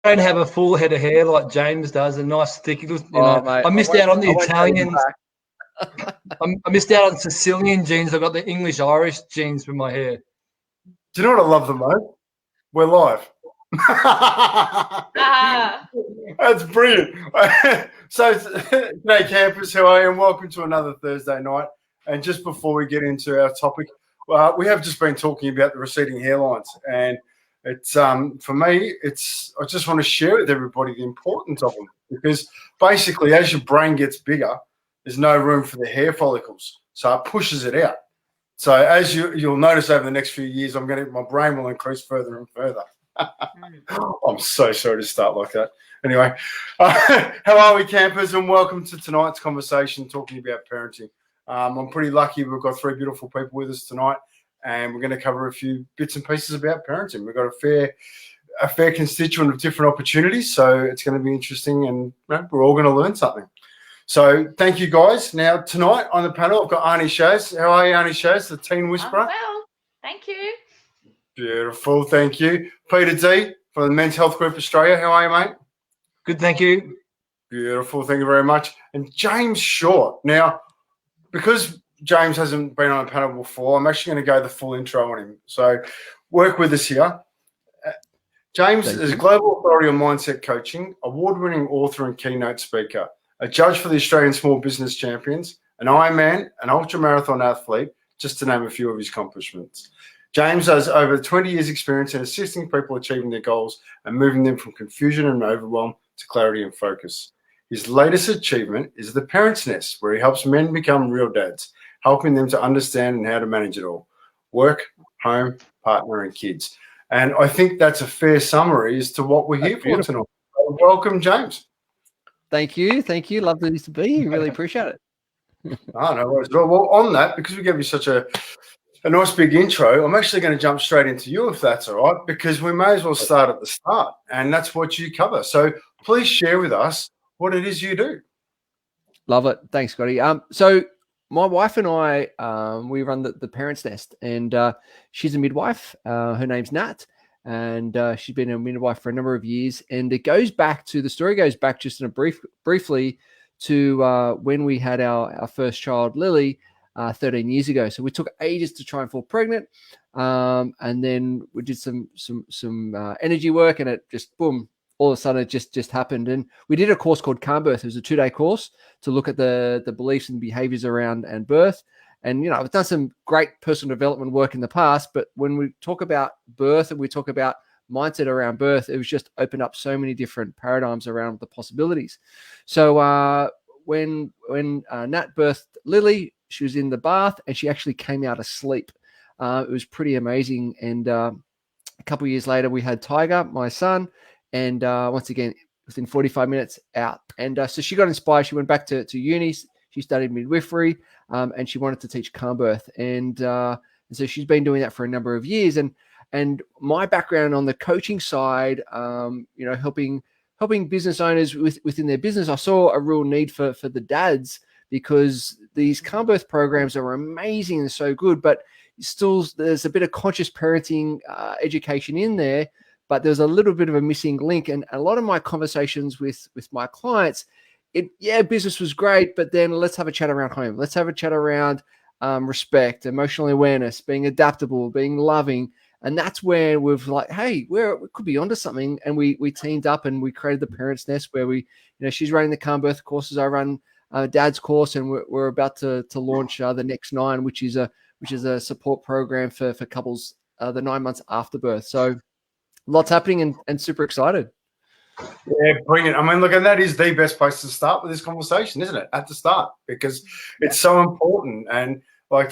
don't have a full head of hair like James does, a nice thick. Mate, I missed out on the Italian. I missed out on Sicilian genes. I've got the English Irish genes with my hair. Do you know what I love the most? We're live. That's brilliant. So, g'day campers, how are you? And welcome to another Thursday night. And just before we get into our topic, we have just been talking about the receding hairlines, and it's for me, I just want to share with everybody the importance of them, because basically, as your brain gets bigger, there's no room for the hair follicles, so it pushes it out. So as you'll notice over the next few years, my brain will increase further and further. I'm so sorry to start like that. Anyway, how are we, campers? And welcome to tonight's conversation talking about parenting. I'm pretty lucky we've got three beautiful people with us tonight, and we're going to cover a few bits and pieces about parenting. We've got a fair constituent of different opportunities, so it's going to be interesting, and we're all going to learn something. So thank you, guys. Now, tonight on the panel, I've got Arnie Shaz. How are you, Arnie Shaz, the teen whisperer? Well, thank you. Beautiful, thank you. Peter D from the Men's Health Group Australia. How are you, mate? Good, thank you. Beautiful, thank you very much. And James Short. Now, because James hasn't been on a panel before, I'm actually going to go the full intro on him. So work with us here. James is a global authority on mindset coaching, award-winning author and keynote speaker, a judge for the Australian Small Business Champions, an Ironman, an ultramarathon athlete, just to name a few of his accomplishments. James has over 20 years' experience in assisting people achieving their goals and moving them from confusion and overwhelm to clarity and focus. His latest achievement is the Parents' Nest, where he helps men become real dads, helping them to understand and how to manage it all: work, home, partner, and kids. And I think that's a fair summary as to what we're here for tonight. Welcome, James. Thank you. Lovely to be here. Really appreciate it. Oh, no worries. Well, on that, because we gave you such a nice big intro, I'm actually going to jump straight into you, if that's all right, because we may as well start at the start, and that's what you cover. So please share with us what it is you do. Love it. Thanks, Scotty. So my wife and I, we run the Parents' Nest, and she's a midwife. Her name's Nat, and she's been a midwife for a number of years. And the story goes back just in a briefly to when we had our first child, Lily, 13 years ago. So we took ages to try and fall pregnant, and then we did some energy work, and it just boom. All of a sudden, it just happened. And we did a course called Calm Birth. It was a 2-day course to look at the beliefs and behaviors around and birth. And, I've done some great personal development work in the past, but when we talk about birth and we talk about mindset around birth, it was just opened up so many different paradigms around the possibilities. So when Nat birthed Lily, she was in the bath and she actually came out asleep. It was pretty amazing. And a couple of years later, we had Tiger, my son, and once again, within 45 minutes out. And so she got inspired. She went back to uni. She studied midwifery, and she wanted to teach calm birth. And so she's been doing that for a number of years. And my background on the coaching side, helping business owners within their business, I saw a real need for the dads, because these calm birth programs are amazing and so good, but still there's a bit of conscious parenting education in there. But there's a little bit of a missing link. And a lot of my conversations with my clients, business was great, but then let's have a chat around home. Let's have a chat around respect, emotional awareness, being adaptable, being loving. And that's where we've hey, we could be onto something. And we teamed up and we created the Parents' Nest, where she's running the Calm Birth courses. I run Dad's course, and we're about to launch the Next 9, which is a support program for couples the 9 months after birth. So lots happening and super excited. Yeah, brilliant. I mean, look, and that is the best place to start with this conversation, isn't it? At the start, because it's so important. And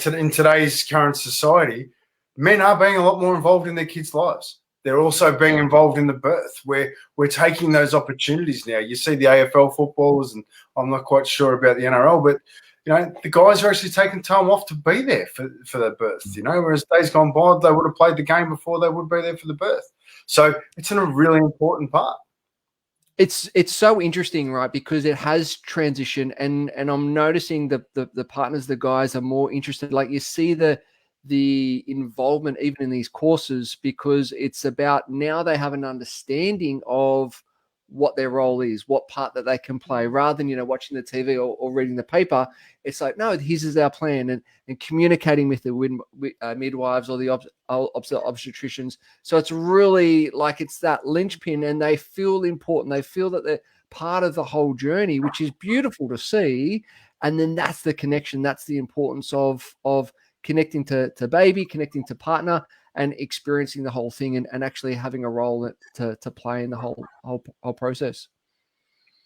in today's current society, men are being a lot more involved in their kids' lives. They're also being involved in the birth, where we're taking those opportunities now. You see the AFL footballers, and I'm not quite sure about the NRL, but the guys are actually taking time off to be there for the birth, whereas days gone by, they would have played the game before they would be there for the birth. So it's a really important part. It's so interesting, right? Because it has transitioned, and I'm noticing the partners, the guys are more interested. Like, you see the the involvement even in these courses, because it's about now they have an understanding of what their role is, what part that they can play, rather than, you know, watching the TV or reading the paper. It's like, no, this is our plan, and communicating with the midwives or the obstetricians. So it's really like it's that linchpin, and they feel important. They feel that they're part of the whole journey, which is beautiful to see. And then that's the connection. That's the importance of connecting to baby, connecting to partner, and experiencing the whole thing, and actually having a role to play in the whole process.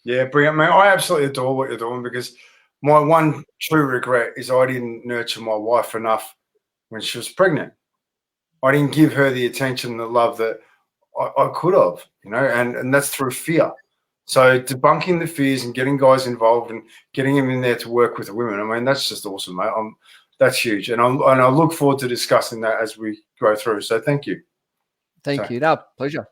Yeah, brilliant, mate. I absolutely adore what you're doing, because my one true regret is I didn't nurture my wife enough when she was pregnant. I didn't give her the attention and the love that I could have, you know, and that's through fear. So debunking the fears and getting guys involved and getting them in there to work with the women, I mean, that's just awesome, mate. That's huge. And I look forward to discussing that as we go through. So thank you. Thank you. No, pleasure.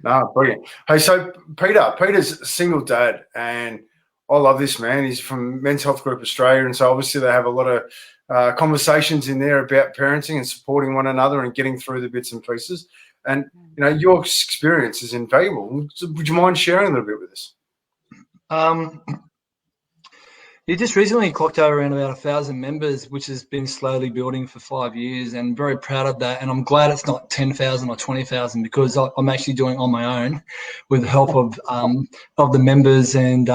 No, brilliant. Hey, so Peter's a single dad, and I love this, man. He's from Men's Health Group Australia, and so obviously they have a lot of conversations in there about parenting and supporting one another and getting through the bits and pieces. And, you know, your experience is invaluable. Would you mind sharing a little bit with us? You just recently clocked over around about 1,000 members, which has been slowly building for 5 years, and very proud of that. And I'm glad it's not 10,000 or 20,000, because I'm actually doing it on my own with the help of the members, and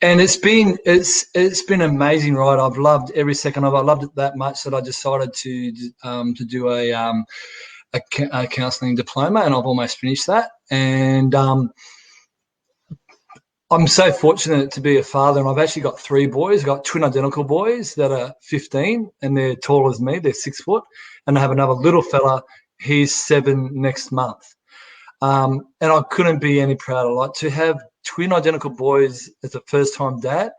it's been an amazing ride. I've loved every second of it. I loved it that much that I decided to do a counselling diploma, and I've almost finished that. And I'm so fortunate to be a father, and I've actually got 3 boys. I've got twin identical boys that are 15, and they're tall as me. They're 6 foot. And I have another little fella. He's 7 next month. And I couldn't be any prouder. Like, to have twin identical boys as a first-time dad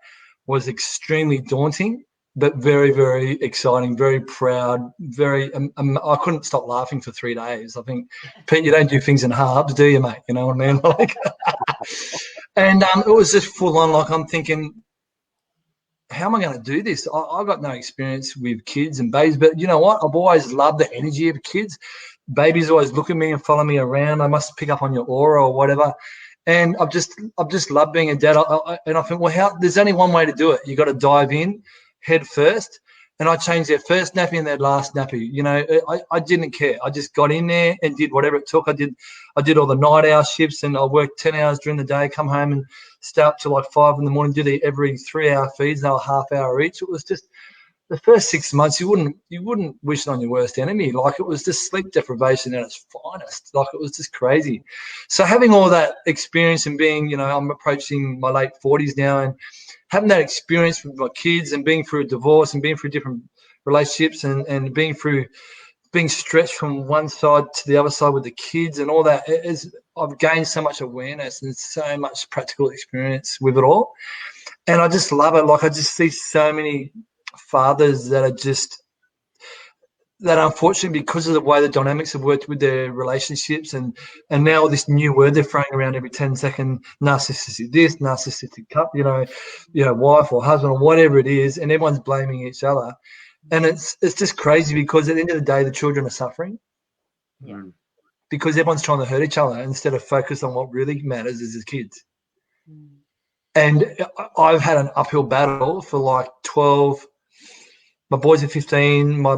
was extremely daunting, but very, very exciting, very proud, very I couldn't stop laughing for 3 days. I think, Pete, you don't do things in halves, do you, mate? You know what I mean? Like, and it was just full on. Like, I'm thinking, how am I going to do this? I've got no experience with kids and babies, but you know what? I've always loved the energy of kids. Babies always look at me and follow me around. I must pick up on your aura or whatever. And I've just loved being a dad. And I think, well, there's only one way to do it. You got to dive in head first. And I changed their first nappy and their last nappy. You know, I didn't care. I just got in there and did whatever it took. I did all the night hour shifts, and I worked 10 hours during the day, come home and stay up till like 5 in the morning, do the every 3 hour feeds. They were half hour each. It was just the first 6 months, you wouldn't wish it on your worst enemy. Like, it was just sleep deprivation at its finest. Like, it was just crazy. So having all that experience and being, you know, I'm approaching my late 40s now, and having that experience with my kids and being through a divorce and being through different relationships and being stretched from one side to the other side with the kids and all that, I've gained so much awareness and so much practical experience with it all. And I just love it. Like, I just see so many fathers that unfortunately, because of the way the dynamics have worked with their relationships, and now this new word they're throwing around every 10 seconds, narcissistic this, narcissistic cup, you know, wife or husband or whatever it is, and everyone's blaming each other. And it's just crazy, because at the end of the day, the children are suffering. Yeah. Because everyone's trying to hurt each other instead of focus on what really matters is the kids. Mm. And I've had an uphill battle for like 12. My boys are 15. My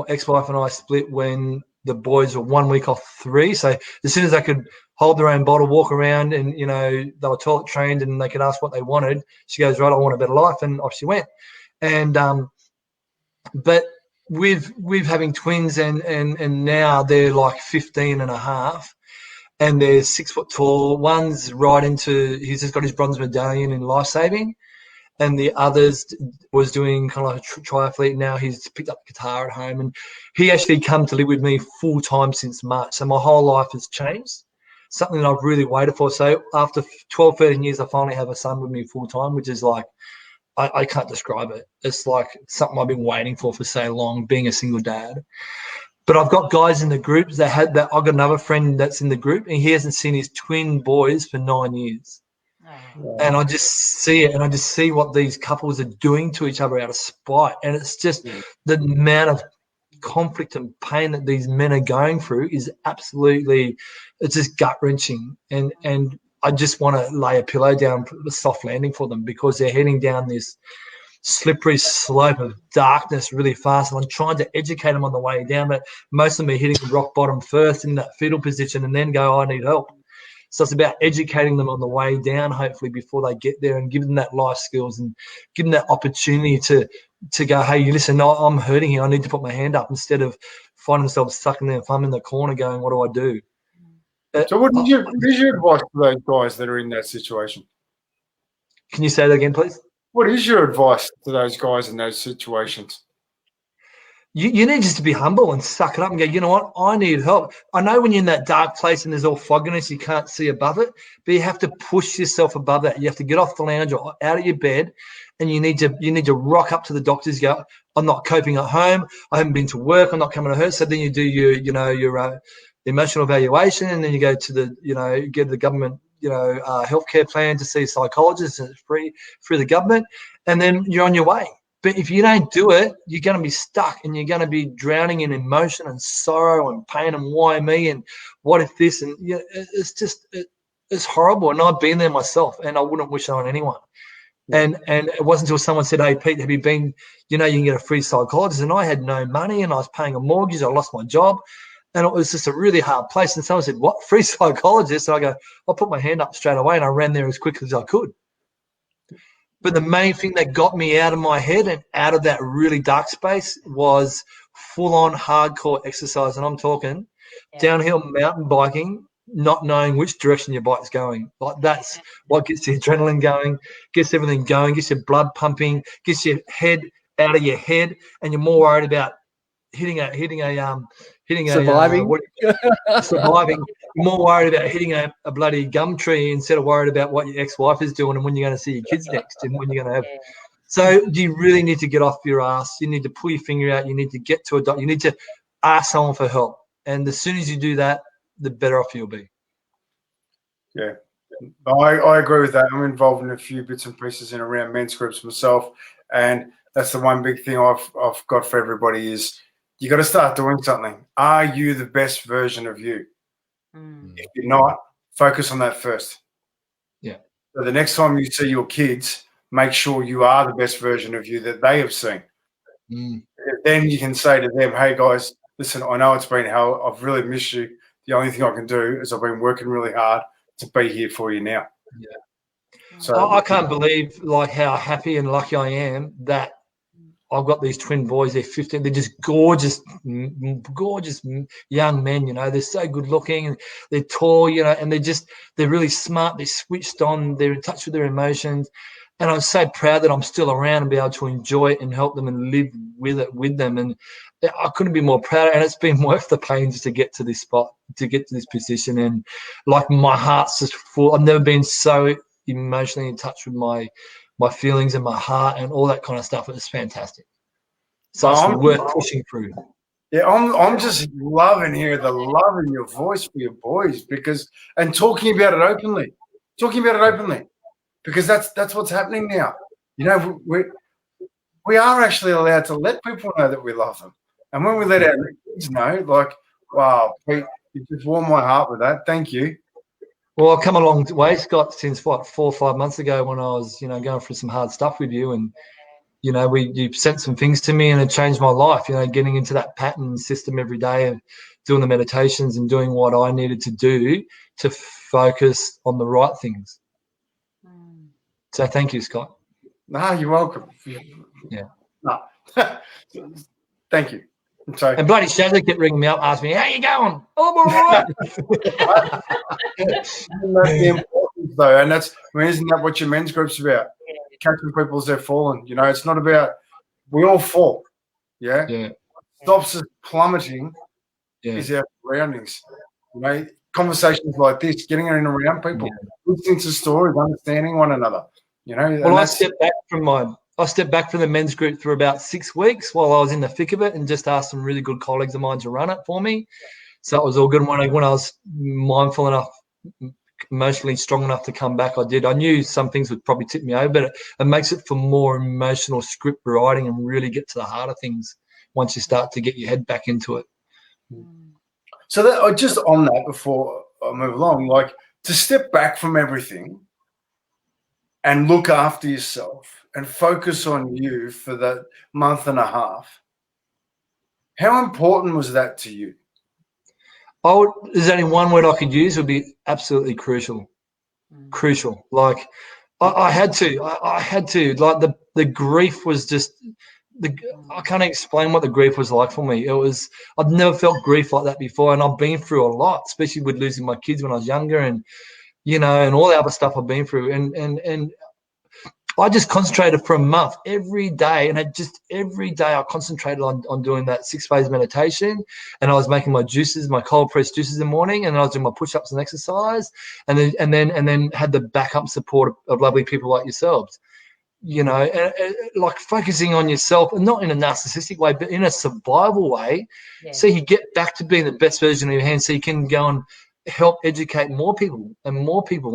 ex-wife and I split when the boys were 1 week off 3. So as soon as they could hold their own bottle, walk around, and, you know, they were toilet trained and they could ask what they wanted, she goes, right, I want a better life, and off she went. And but with having twins and now they're like 15 and a half, and they're 6 foot tall. One's he's just got his bronze medallion in life saving, and the others was doing kind of like a triathlete. Now he's picked up guitar at home, and he actually come to live with me full time since March. So my whole life has changed, something that I've really waited for. So after 12, 13 years, I finally have a son with me full time, which is like, I can't describe it. It's like something I've been waiting for so long, being a single dad. But I've got guys in the group that had that. I've got another friend that's in the group, and he hasn't seen his twin boys for 9 years. Oh. And I just see it, and I just see what these couples are doing to each other out of spite. And it's just the amount of conflict and pain that these men are going through is absolutely, it's just gut-wrenching. And I just want to lay a pillow down, put a soft landing for them, because they're heading down this slippery slope of darkness really fast. And I'm trying to educate them on the way down, but most of them are hitting rock bottom first in that fetal position and then go, I need help. So it's about educating them on the way down, hopefully, before they get there, and give them that life skills and give them that opportunity to go, hey, you listen, no, I'm hurting here. I need to put my hand up, instead of finding themselves sucking their thumb in the corner going, what do I do? So what is your advice to those guys that are in that situation? Can you say that again, please? What is your advice to those guys in those situations? You need just to be humble and suck it up and go, you know what, I need help. I know when you're in that dark place and there's all fogginess, you can't see above it, but you have to push yourself above that. You have to get off the lounge or out of your bed, and you need to rock up to the doctors, go, I'm not coping at home, I haven't been to work, I'm not coming to her. So then you do your emotional evaluation, and then you go to the, get the government, healthcare plan to see a psychologist, and it's free through the government, and then you're on your way. But if you don't do it, you're going to be stuck, and you're going to be drowning in emotion and sorrow and pain and why me and what if this, and it's just it's horrible. And I've been there myself, and I wouldn't wish it on anyone. And it wasn't until someone said, hey, Pete, have you been, you can get a free psychologist, and I had no money, and I was paying a mortgage, I lost my job, and it was just a really hard place. And someone said, what, free psychologist? So I go, I'll put my hand up straight away, and I ran there as quickly as I could. But the main thing that got me out of my head and out of that really dark space was full-on hardcore exercise. And I'm talking downhill mountain biking, not knowing which direction your bike's going. Like, that's what gets the adrenaline going, gets everything going, gets your blood pumping, gets your head out of your head, and you're more worried about surviving. Surviving. You're more worried about hitting a bloody gum tree instead of worried about what your ex-wife is doing and when you're going to see your kids next and when you're going to have. So you really need to get off your ass. You need to pull your finger out. You need to get to a doctor. You need to ask someone for help. And as soon as you do that, the better off you'll be. Yeah, I agree with that. I'm involved in a few bits and pieces in around men's groups myself, and that's the one big thing I've got for everybody is you got to start doing something. Are you the best version of you? If you're not, focus on that first. Yeah. So the next time you see your kids, make sure you are the best version of you that they have seen. Then you can say to them, hey, guys, listen, I know it's been hell. I've really missed you. The only thing I can do is I've been working really hard to be here for you now. Yeah. So I can't believe how happy and lucky I am that I've got these twin boys. They're 15. They're just gorgeous young men. They're so good looking, and they're tall. And they're really smart. They're switched on. They're in touch with their emotions, and I'm so proud that I'm still around and be able to enjoy it and help them and live with them. And I couldn't be more proud. And it's been worth the pains to get to this spot, to get to this position. And like, my heart's just full. I've never been so emotionally in touch with my feelings and my heart and all that kind of stuff. It's fantastic. So it's worth pushing through. Yeah, I'm just loving hearing the love in your voice for your boys, and talking about it openly, because that's what's happening now. We are actually allowed to let people know that we love them, and when we let our kids know, like, wow, Pete, you just warmed my heart with that. Thank you. Well, I've come a long way, Scott, since 4 or 5 months ago when I was, going through some hard stuff with you, and you sent some things to me, and it changed my life. Getting into that pattern system every day of doing the meditations and doing what I needed to do to focus on the right things. So thank you, Scott. No, you're welcome. Yeah. No. Thank you. And bloody Shazza kept ringing me up, asking me, how you going? Oh, I'm all right. That's the importance, though, and isn't that what your men's group's about? Catching people as they're falling. It's not about, we all fall. Yeah. Yeah. Stops us plummeting is our surroundings. Conversations like this, getting in and around people, listening to stories, understanding one another. Well, I stepped back from the men's group for about 6 weeks while I was in the thick of it, and just asked some really good colleagues of mine to run it for me. So it was all good. When I was mindful enough, emotionally strong enough to come back, I did. I knew some things would probably tip me over, but it makes it for more emotional script writing and really get to the heart of things once you start to get your head back into it. So that just on that before I move along, like to step back from everything and look after yourself and focus on you for that month and a half. How important was that to you? There's only one word I could use. It would be absolutely crucial. Crucial. Like I had to. I had to. Like the grief was just. I can't explain what the grief was like for me. I've never felt grief like that before, and I've been through a lot, especially with losing my kids when I was younger, and and all the other stuff I've been through, and I just concentrated for a month every day, and every day I concentrated on doing that 6-phase meditation, and I was making my juices, my cold pressed juices in the morning, and I was doing my push-ups and exercise, and then had the backup support of lovely people like yourselves. Like focusing on yourself, and not in a narcissistic way, but in a survival way, so you get back to being the best version of your hand, so you can go and help educate more people,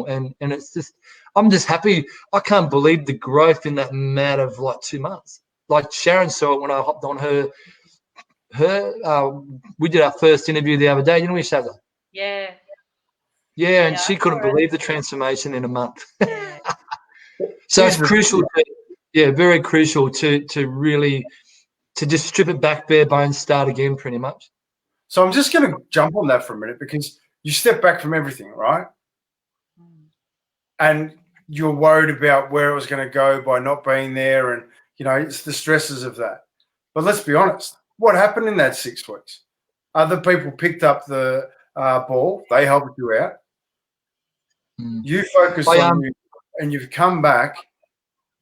and it's just, I'm just happy. I can't believe the growth in that matter of like 2 months. Like Sharon saw it when I hopped on her. We did our first interview the other day. You know, Shazza? Yeah. Yeah, and she couldn't believe the transformation in a month. Yeah. So it's crucial, very crucial to really to just strip it back bare bones, start again, pretty much. So I'm just going to jump on that for a minute, because you step back from everything, right? And you're worried about where it was going to go by not being there, and it's the stresses of that. But let's be honest, what happened in that 6 weeks? Other people picked up the ball, they helped you out. You focused on you, and you've come back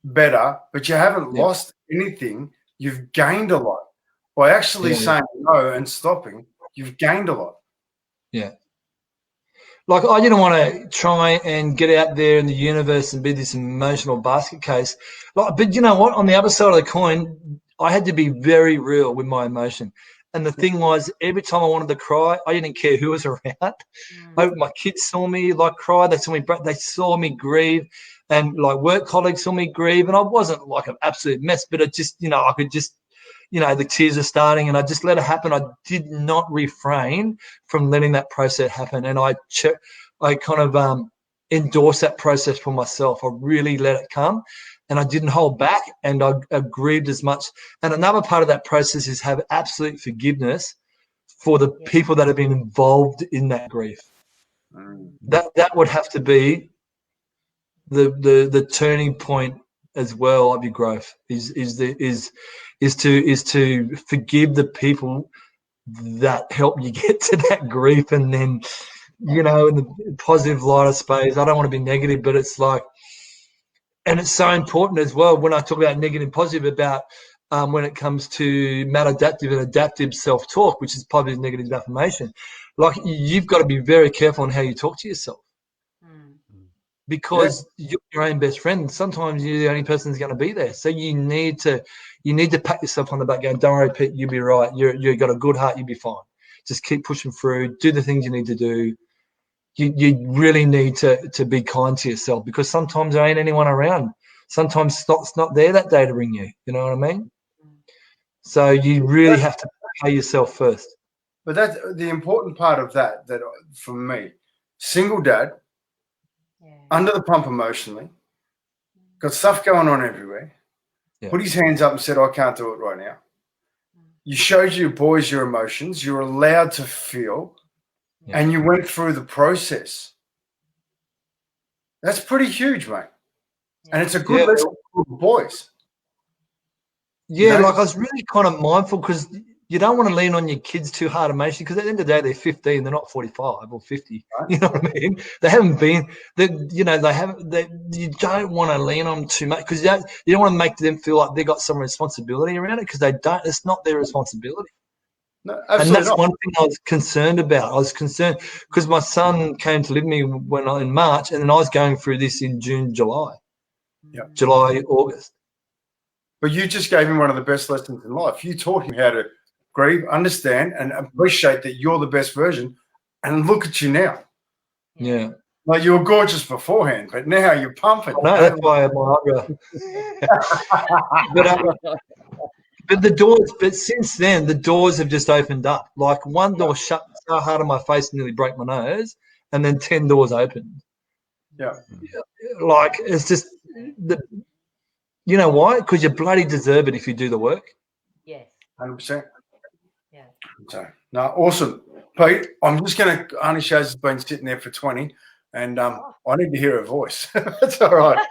better, but you haven't lost anything. You've gained a lot by actually saying no and stopping. You've gained a lot. Yeah. Like, I didn't want to try and get out there in the universe and be this emotional basket case. But you know what? On the other side of the coin, I had to be very real with my emotion. And the thing was, every time I wanted to cry, I didn't care who was around. My kids saw me cry. They saw me grieve, and like work colleagues saw me grieve. And I wasn't like an absolute mess, but it just, I could just, the tears are starting, and I just let it happen. I did not refrain from letting that process happen, and I kind of endorsed that process for myself. I really let it come, and I didn't hold back, and I grieved as much. And another part of that process is have absolute forgiveness for the people that have been involved in that grief. That would have to be the turning point as well of your growth. Is to forgive the people that help you get to that grief, and then in the positive light, I suppose. I don't want to be negative, but it's like, and it's so important as well when I talk about negative and positive, about when it comes to maladaptive and adaptive self-talk, which is positive and negative affirmation. Like, you've got to be very careful on how you talk to yourself, because you're your own best friend. Sometimes you're the only person who's going to be there. So you need to pat yourself on the back, going, "Don't worry, Pete, you'll be right. You've got a good heart. You'll be fine. Just keep pushing through. Do the things you need to do." You really need to be kind to yourself, because sometimes there ain't anyone around. Sometimes it's not there that day to ring you. You know what I mean? So you really have to pay yourself first. But that's the important part of that for me. Single dad, under the pump emotionally, got stuff going on everywhere, put his hands up and said, "I can't do it right now." You showed your boys your emotions. You're allowed to feel, and you went through the process. That's pretty huge, mate. And it's a good lesson for the boys. Yeah, like, I was really kind of mindful, because you don't want to lean on your kids too hard emotionally, because at the end of the day, they're 15, they're not 45 or 50. Right. You know what I mean? They haven't been, you don't want to lean on them too much, because you don't want to make them feel like they got some responsibility around it, because they don't. It's not their responsibility. No, and that's not one thing I was concerned about. I was concerned because my son came to live with me in March, and then I was going through this in June, July. July, August. But you just gave him one of the best lessons in life. You taught him how to grieve, understand, and appreciate that you're the best version. And look at you now. Yeah. Like, you were gorgeous beforehand, but now you're pumping. No, that's why I'm my But since then, the doors have just opened up. Like one door shut so hard on my face, nearly broke my nose, and then 10 doors opened. Yeah. Like it's just, you know why? Because you bloody deserve it if you do the work. Yes. 100%. Yeah. So, no, awesome. Pete, I'm just going to, Arnie Shows has been sitting there for 20, and I need to hear her voice. That's all right.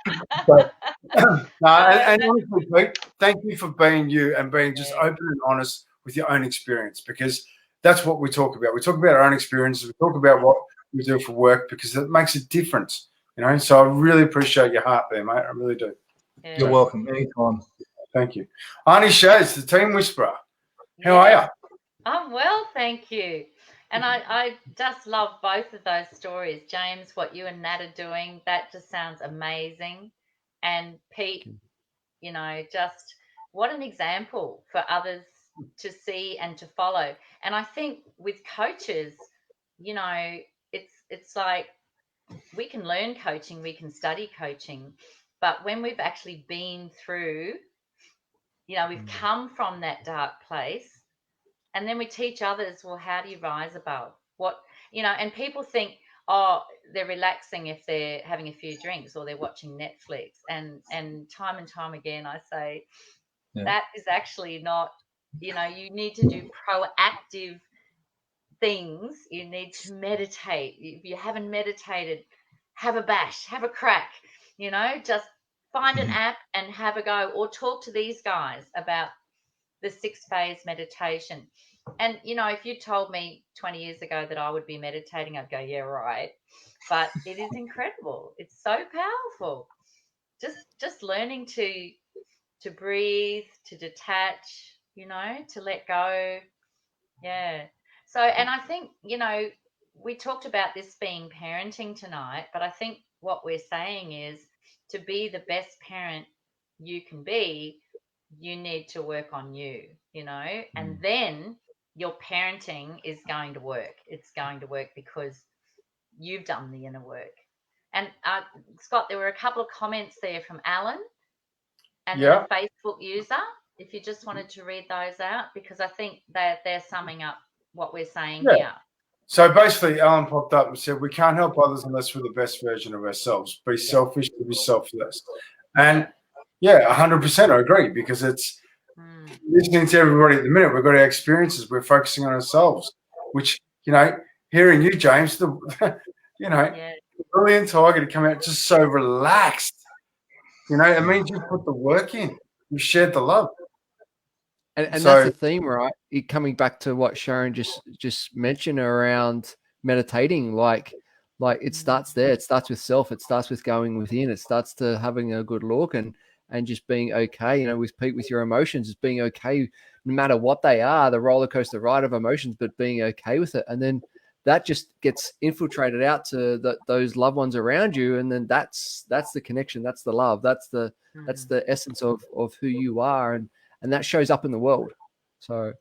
But, and honestly, Pete, thank you for being you and being just open and honest with your own experience, because that's what we talk about. We talk about our own experiences. We talk about what we do for work because it makes a difference, you know. So I really appreciate your heart there, mate. I really do. Yeah. You're welcome. Anytime. Thank you. Arnie Shows, the Team Whisperer. How are you? I'm well, thank you. And I just love both of those stories. James, what you and Nat are doing, that just sounds amazing. And Pete, you know, just what an example for others to see and to follow. And I think with coaches, you know, it's like we can learn coaching, we can study coaching, but when we've actually been through, you know, we've come from that dark place, and then we teach others, well, how do you rise above what, you know? And people think, oh, they're relaxing if they're having a few drinks or they're watching Netflix, and time again I say that is actually not, you know, you need to do proactive things. You need to meditate. If you haven't meditated, have a bash, have a crack, you know, just find an app and have a go, or talk to these guys about the 6-phase meditation. And, you know, if you told me 20 years ago that I would be meditating, I'd go, yeah, right. But it is incredible. It's so powerful. Just learning to breathe, to detach, you know, to let go. Yeah. So, and I think, you know, we talked about this being parenting tonight, but I think what we're saying is to be the best parent you can be, you need to work on you, you know, and then your parenting is going to work. It's going to work because you've done the inner work. And Scott, there were a couple of comments there from Alan and then a Facebook user. If you just wanted to read those out, because I think they're summing up what we're saying here. So basically, Alan popped up and said, we can't help others unless we're the best version of ourselves. Be selfish to be selfless. And 100% I agree, because it's listening to everybody at the minute. We've got our experiences. We're focusing on ourselves, which, you know, hearing you, James, you know, the brilliant tiger to come out just so relaxed. You know, it means you put the work in. You shared the love. And so, that's the theme, right? Coming back to what Sharon just mentioned around meditating, like it starts there. It starts with self. It starts with going within. It starts to having a good look and just being okay, you know, with Pete, with your emotions, just being okay, no matter what they are, the roller coaster ride of emotions, but being okay with it. And then that just gets infiltrated out to those loved ones around you. And then that's the connection. That's the love. That's the essence of who you are. And that shows up in the world. So,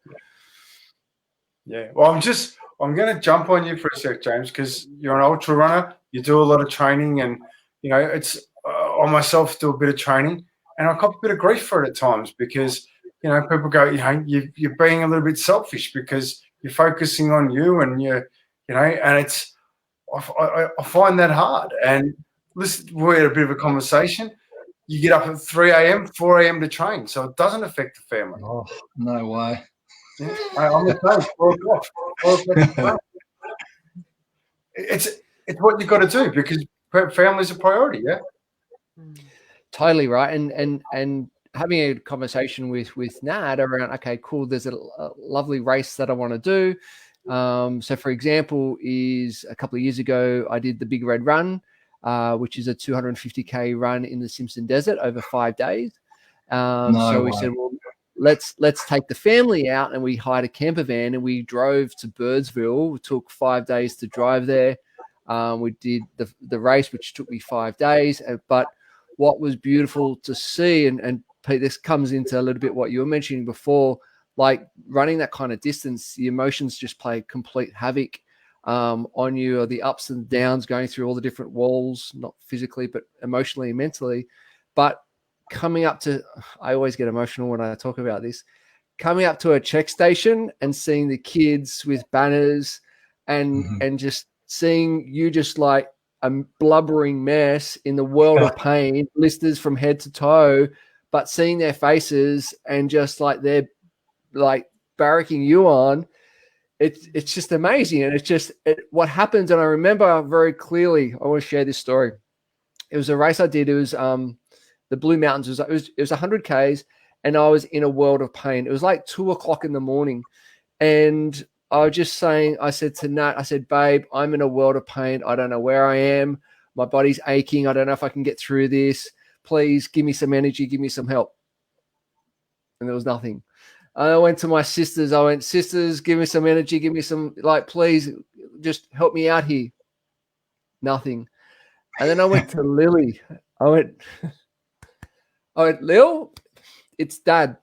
well, I'm going to jump on you for a sec, James, because you're an ultra runner. You do a lot of training, and you know it's I myself do a bit of training, and I cop a bit of grief for it at times because you know people go, you know, you're being a little bit selfish because you're focusing on you, and you know, and it's I find that hard. And listen, we had a bit of a conversation. You get up at 3 a.m., 4 a.m. to train, so it doesn't affect the family. Oh, no way. Yeah, I'm the same. 4 o'clock. 4 o'clock. It's what you've got to do because family's a priority, yeah? Totally right. And having a conversation with Nat around, okay, cool, there's a lovely race that I want to do. So, for example, is a couple of years ago, I did the Big Red Run, which is a 250K run in the Simpson Desert over 5 days. So we said, well, let's take the family out, and we hired a camper van and we drove to Birdsville. It took 5 days to drive there. We did the race, which took me 5 days. But what was beautiful to see, and Pete, this comes into a little bit what you were mentioning before, like running that kind of distance, the emotions just play complete havoc on you, or the ups and downs, going through all the different walls, not physically, but emotionally and mentally. But coming up to, I always get emotional when I talk about this, coming up to a check station and seeing the kids with banners and just seeing you just like a blubbering mess in the world of pain, blisters from head to toe, but seeing their faces and just like they're like barracking you on, it's just amazing. And it's just what happens. And I remember very clearly, I want to share this story. It was a race I did. It was the Blue Mountains. It was 100 Ks, and I was in a world of pain. It was like 2:00 in the morning, and I was just saying, I said to Nat, I said, babe, I'm in a world of pain. I don't know where I am. My body's aching. I don't know if I can get through this. Please give me some energy. Give me some help. And there was nothing. I went to my sisters. I went, sisters, give me some energy. Give me some, like, please just help me out here. Nothing. And then I went to Lily. I went, Lil, it's Dad.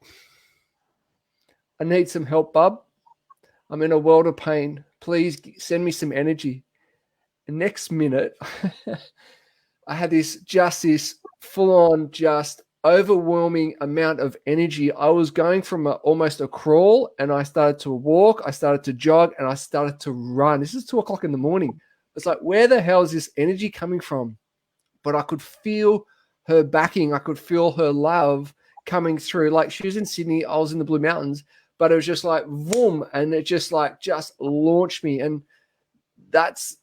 I need some help, bub. I'm in a world of pain. Please send me some energy. The next minute, I had this full-on, just overwhelming amount of energy. I was going from almost a crawl, and I started to walk, I started to jog, and I started to run. This is 2:00 in the morning. It's like, where the hell is this energy coming from? But I could feel her backing. I could feel her love coming through. Like, she was in Sydney, I was in the Blue Mountains, but it was just like, boom, and it just launched me. And that's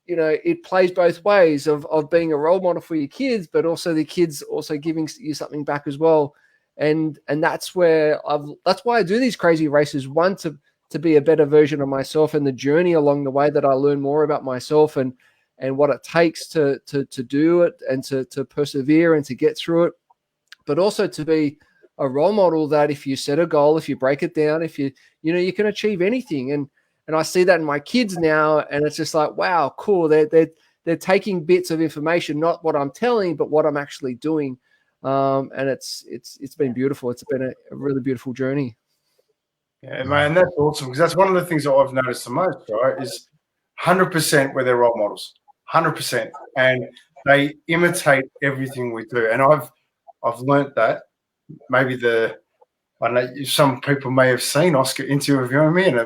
it plays both ways of being a role model for your kids, but also the kids also giving you something back as well. And that's why I do these crazy races. One, to be a better version of myself, and the journey along the way that I learn more about myself and what it takes to do it and to persevere and to get through it, but also to be a role model that if you set a goal, if you break it down, if you can achieve anything. And I see that in my kids now, and it's just like, wow, cool. They're taking bits of information, not what I'm telling, but what I'm actually doing. And it's been beautiful. It's been a really beautiful journey. Yeah, man, that's awesome, because that's one of the things that I've noticed the most, right, is 100% where they're role models, 100%, and they imitate everything we do. And I've learnt that. Maybe I don't know, some people may have seen Oscar interviewing me, and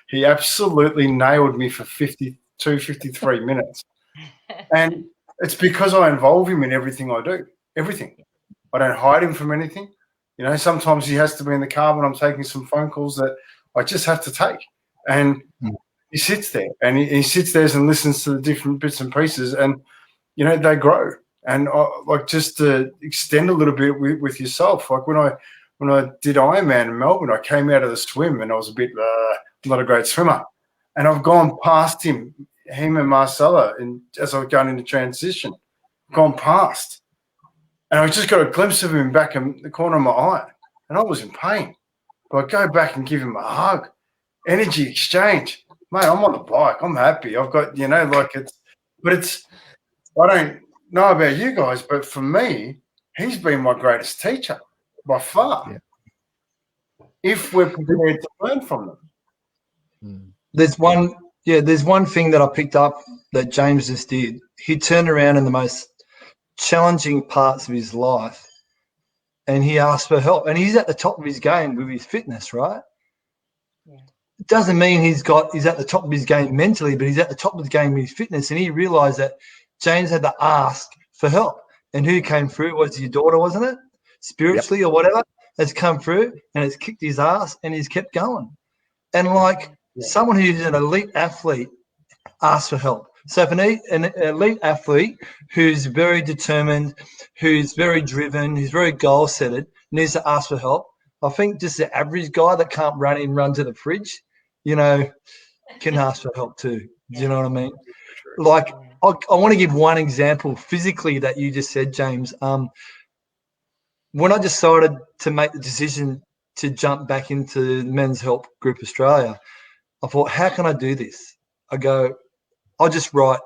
he absolutely nailed me for 53 minutes. And it's because I involve him in everything I do, everything. I don't hide him from anything. Sometimes he has to be in the car when I'm taking some phone calls that I just have to take. And he sits there, and he sits there and listens to the different bits and pieces, and, they grow. And just to extend a little bit with yourself, like when I did Ironman in Melbourne, I came out of the swim and I was a bit not a great swimmer, and I've gone past him and Marcella, and as I was going into transition, gone past, and I just got a glimpse of him back in the corner of my eye, and I was in pain. But I go back and give him a hug, energy exchange, mate. I'm on the bike. I'm happy. I've got I don't know about you guys, but for me, he's been my greatest teacher by far. Yeah. If we're prepared to learn from them. There's one thing that I picked up that James just did. He turned around in the most challenging parts of his life, and he asked for help. And he's at the top of his game with his fitness, right? Yeah. It doesn't mean he's at the top of his game mentally, but he's at the top of the game with his fitness. And he realized that James had to ask for help. And who came through was your daughter, wasn't it? Spiritually, yep, or whatever, has come through and has kicked his ass, and he's kept going. And someone who's an elite athlete asks for help. So if an elite athlete who's very determined, who's very driven, who's very goal-setted, needs to ask for help, I think just the average guy that can't run to the fridge, can ask for help too. Do you know what I mean? Like, I want to give one example physically that you just said, James. When I decided to make the decision to jump back into Men's Help Group Australia, I thought, how can I do this? I go, I'll just write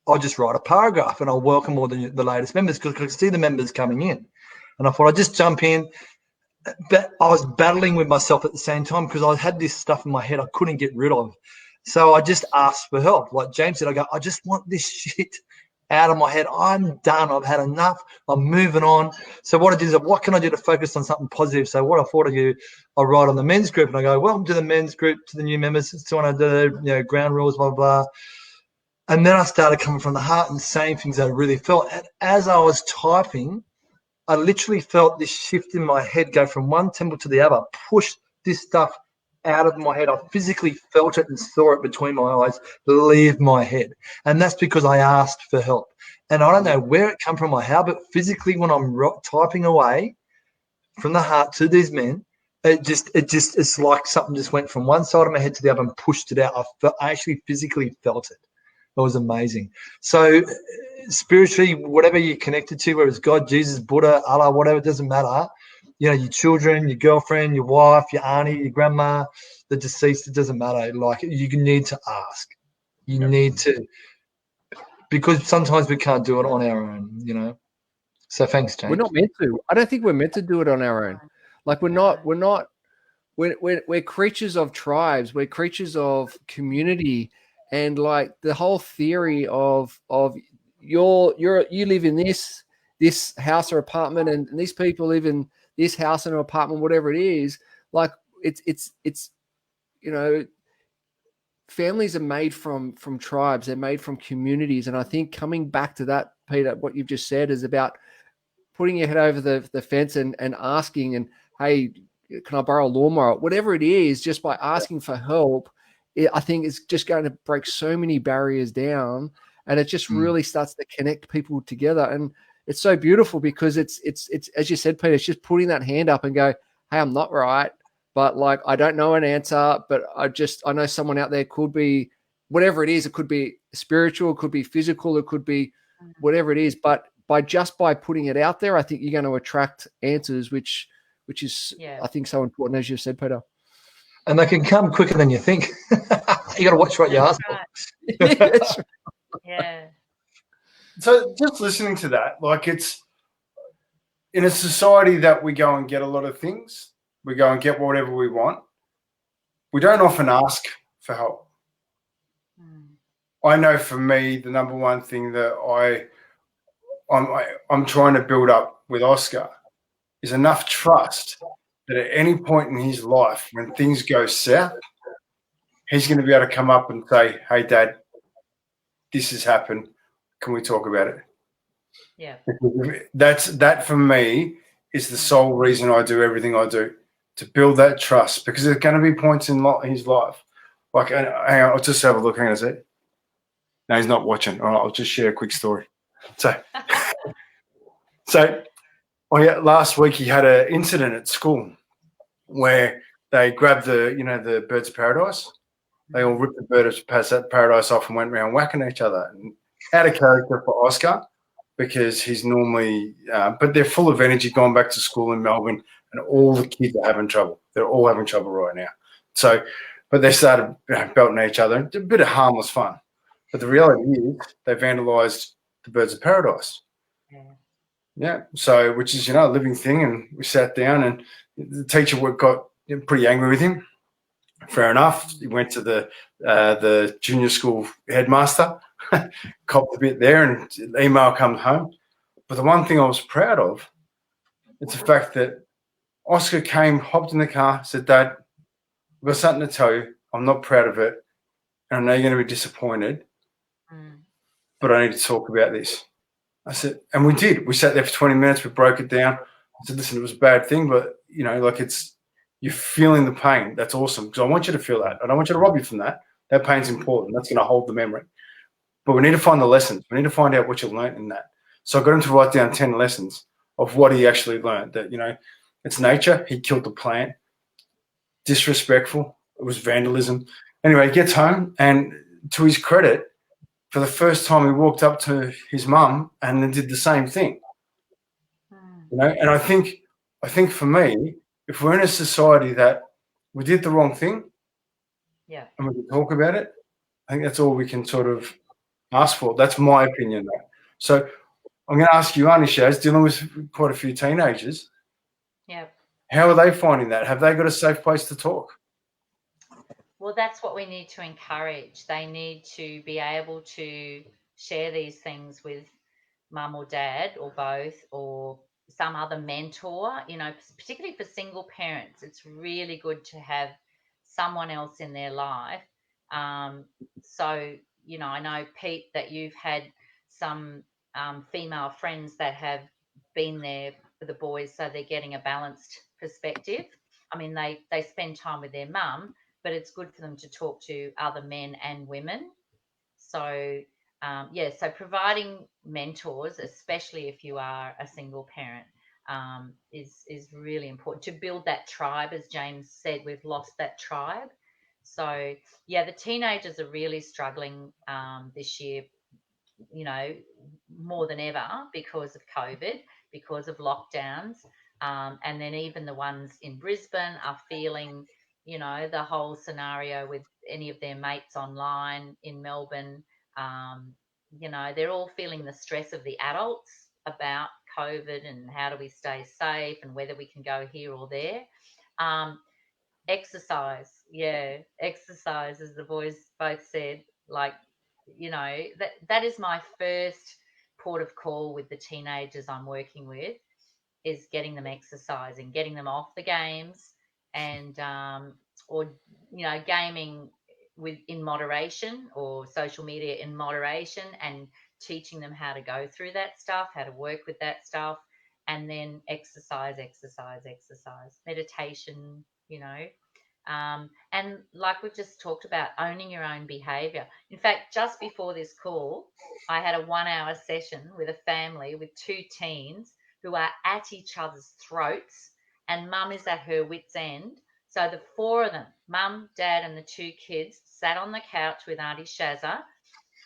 a paragraph, and I'll welcome all the latest members, because I could see the members coming in. And I thought I'd just jump in. But I was battling with myself at the same time, because I had this stuff in my head I couldn't get rid of. So I just asked for help. Like James said, I go, I just want this shit out of my head. I'm done. I've had enough. I'm moving on. So what I did is, what can I do to focus on something positive? So what I thought I do, I write on the men's group and I go, welcome to the men's group, to the new members. It's what I do, ground rules, blah, blah, blah. And then I started coming from the heart and saying things I really felt. And as I was typing, I literally felt this shift in my head go from one temple to the other, push this stuff out of my head. I physically felt it and saw it between my eyes leave my head. And that's because I asked for help. And I don't know where it come from or how, but physically when I'm typing away from the heart to these men, it's like something just went from one side of my head to the other and pushed it out. I actually physically felt it. It was amazing. So spiritually, whatever you're connected to, whether it's God, Jesus, Buddha, Allah, whatever, it doesn't matter. Your children, your girlfriend, your wife, your auntie, your grandma, the deceased, it doesn't matter. Like, you need to ask. You need to, because sometimes we can't do it on our own, So thanks, James. We're not meant to. I don't think we're meant to do it on our own. Like, we're creatures of tribes. We're creatures of community. And like the whole theory of you live in this house or apartment, and these people live in this house and apartment, whatever it is. Like it's families are made from tribes. They're made from communities. And I think coming back to that, Peter, what you've just said is about putting your head over the fence and asking, and hey, can I borrow a lawnmower? Whatever it is, just by asking for help, I think it's just going to break so many barriers down, and it just really starts to connect people together. And it's so beautiful because it's as you said, Peter, it's just putting that hand up and go, hey, I'm not right, but like, I don't know an answer, but I know someone out there could be, whatever it is. It could be spiritual, it could be physical, it could be whatever it is. But by putting it out there, I think you're going to attract answers, which is, I think, so important, as you said, Peter. And they can come quicker than you think. You got to watch what you ask for. Yeah. So just listening to that, like, it's in a society that we go and get a lot of things. We go and get whatever we want. We don't often ask for help. I know for me, the number one thing that I'm trying to build up with Oscar is enough trust that at any point in his life, when things go south, he's going to be able to come up and say, hey, Dad, this has happened. Can we talk about it? Yeah. That for me is the sole reason I do everything I do, to build that trust, because there's going to be points in his life. Like, hang on, I'll just have a look. Hang on a sec. No, he's not watching. All right, I'll just share a quick story. Last week he had an incident at school where they grabbed the birds of paradise. They all ripped the birds of paradise off and went around whacking each other. And out of character for Oscar, because he's normally, but they're full of energy, going back to school in Melbourne, and all the kids are having trouble. They're all having trouble right now. So, but they started belting each other. A bit of harmless fun. But the reality is they vandalised the birds of paradise. Yeah. So, which is, a living thing. And we sat down, and the teacher got pretty angry with him. Fair enough. He went to the junior school headmaster, copped a bit there, and the email comes home. But the one thing I was proud of, it's the fact that Oscar came, hopped in the car, said, Dad, I've got something to tell you. I'm not proud of it, and I know you're going to be disappointed, but I need to talk about this. I said, and we did. We sat there for 20 minutes. We broke it down. I said, listen, it was a bad thing, but, you're feeling the pain. That's awesome, because I want you to feel that. I don't want you to rob you from that. That pain's important. That's going to hold the memory. But we need to find the lessons. We need to find out what you learned in that. So I got him to write down 10 lessons of what he actually learned. That, it's nature. He killed the plant. Disrespectful. It was vandalism. Anyway, he gets home, and to his credit, for the first time, he walked up to his mum and then did the same thing. And I think for me, if we're in a society that we did the wrong thing, and we can talk about it, I think that's all we can sort of ask for. That's my opinion, though. So I'm going to ask you, Auntie Shaz, dealing with quite a few teenagers. Yeah. How are they finding that? Have they got a safe place to talk? Well, that's what we need to encourage. They need to be able to share these things with mum or dad or both, or some other mentor, particularly for single parents. It's really good to have someone else in their life. So, I know, Pete, that you've had some female friends that have been there for the boys, so they're getting a balanced perspective. I mean, they spend time with their mum, but it's good for them to talk to other men and women. So, so providing mentors, especially if you are a single parent, is really important to build that tribe. As James said, we've lost that tribe. So, the teenagers are really struggling this year, more than ever because of COVID, because of lockdowns. And then even the ones in Brisbane are feeling, the whole scenario with any of their mates online in Melbourne. They're all feeling the stress of the adults about COVID and how do we stay safe and whether we can go here or there. Exercise, exercise, as the boys both said. Like, that is my first port of call with the teenagers I'm working with, is getting them exercising, getting them off the games, and or gaming in moderation, or social media in moderation, and teaching them how to go through that stuff, how to work with that stuff, and then exercise, meditation, and like we've just talked about, owning your own behavior. In fact, just before this call, I had a 1-hour session with a family with 2 teens who are at each other's throats, and mum is at her wit's end. So the 4 of them, mum, dad, and the 2 kids, sat on the couch with Auntie Shazza,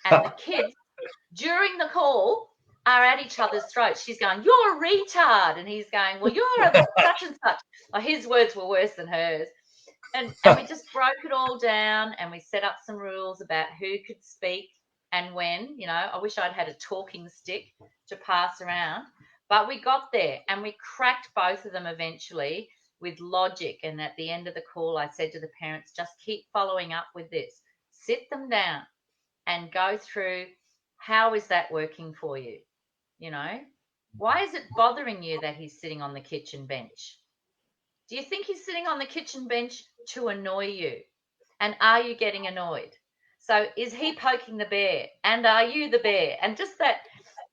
and the kids, during the call, are at each other's throats. She's going, "You're a retard," and he's going, "Well, you're a such and such." Well, his words were worse than hers. And we just broke it all down, and we set up some rules about who could speak and when. I wish I'd had a talking stick to pass around, but we got there, and we cracked both of them eventually with logic. And at the end of the call, I said to the parents, just keep following up with this. Sit them down and go through, how is that working for you? Why is it bothering you that he's sitting on the kitchen bench? Do you think he's sitting on the kitchen bench to annoy you? And are you getting annoyed? So is he poking the bear? And are you the bear? And just that,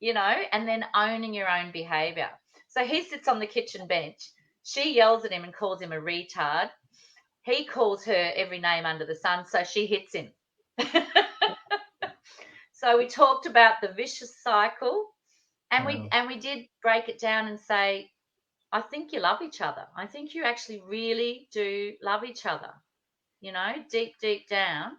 and then owning your own behavior. So he sits on the kitchen bench. She yells at him and calls him a retard. He calls her every name under the sun, so she hits him. So we talked about the vicious cycle, and we did break it down and say, I think you love each other. I think you actually really do love each other, deep down.